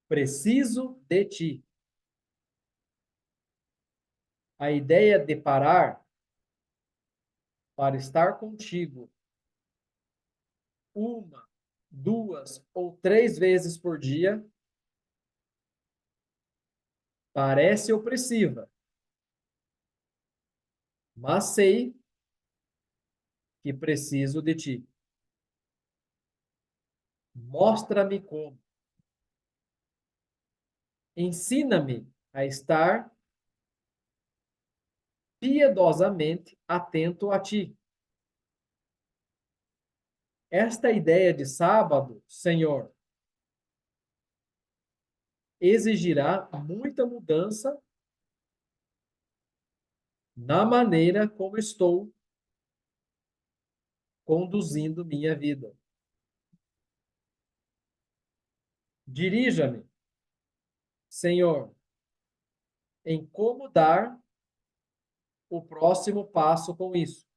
Preciso de ti. A ideia de parar para estar contigo 1, 2 ou 3 vezes por dia parece opressiva, mas sei que preciso de ti. Mostra-me como. Ensina-me a estar piedosamente atento a ti. Esta ideia de sábado, Senhor, exigirá muita mudança na maneira como estou conduzindo minha vida. Dirija-me, Senhor, em como dar o próximo passo com isso.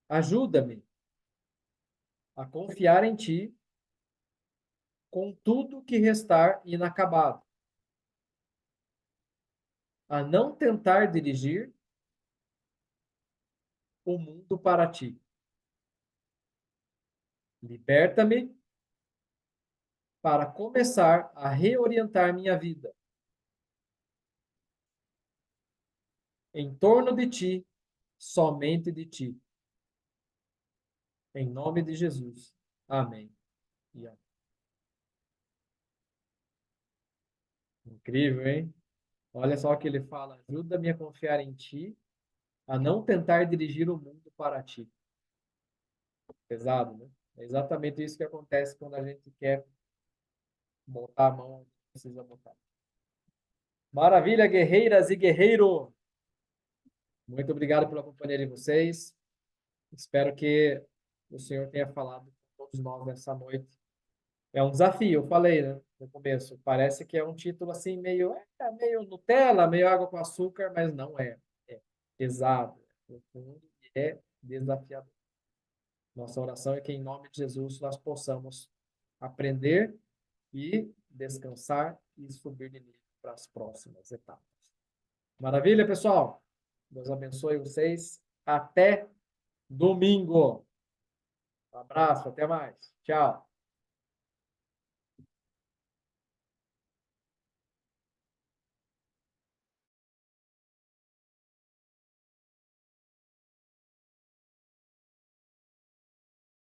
Ajuda-me a confiar em ti com tudo que restar inacabado, a não tentar dirigir o mundo para ti. Liberta-me para começar a reorientar minha vida em torno de ti, somente de ti. Em nome de Jesus. Amém. E amém. Incrível, hein? Olha só o que ele fala: ajuda-me a confiar em ti, a não tentar dirigir o mundo para ti. Pesado, né? É exatamente isso que acontece quando a gente quer botar a mão onde precisa botar. Maravilha, guerreiras e guerreiro! Muito obrigado pela companhia de vocês. Espero que o Senhor tenha falado com todos nós nessa noite. É um desafio, eu falei, né, no começo. Parece que é um título assim meio Nutella, meio água com açúcar, mas não é. É pesado, é profundo e é desafiador. Nossa oração é que, em nome de Jesus, nós possamos aprender e descansar e subir de nível para as próximas etapas. Maravilha, pessoal? Deus abençoe vocês. Até domingo. Um abraço, até mais. Tchau.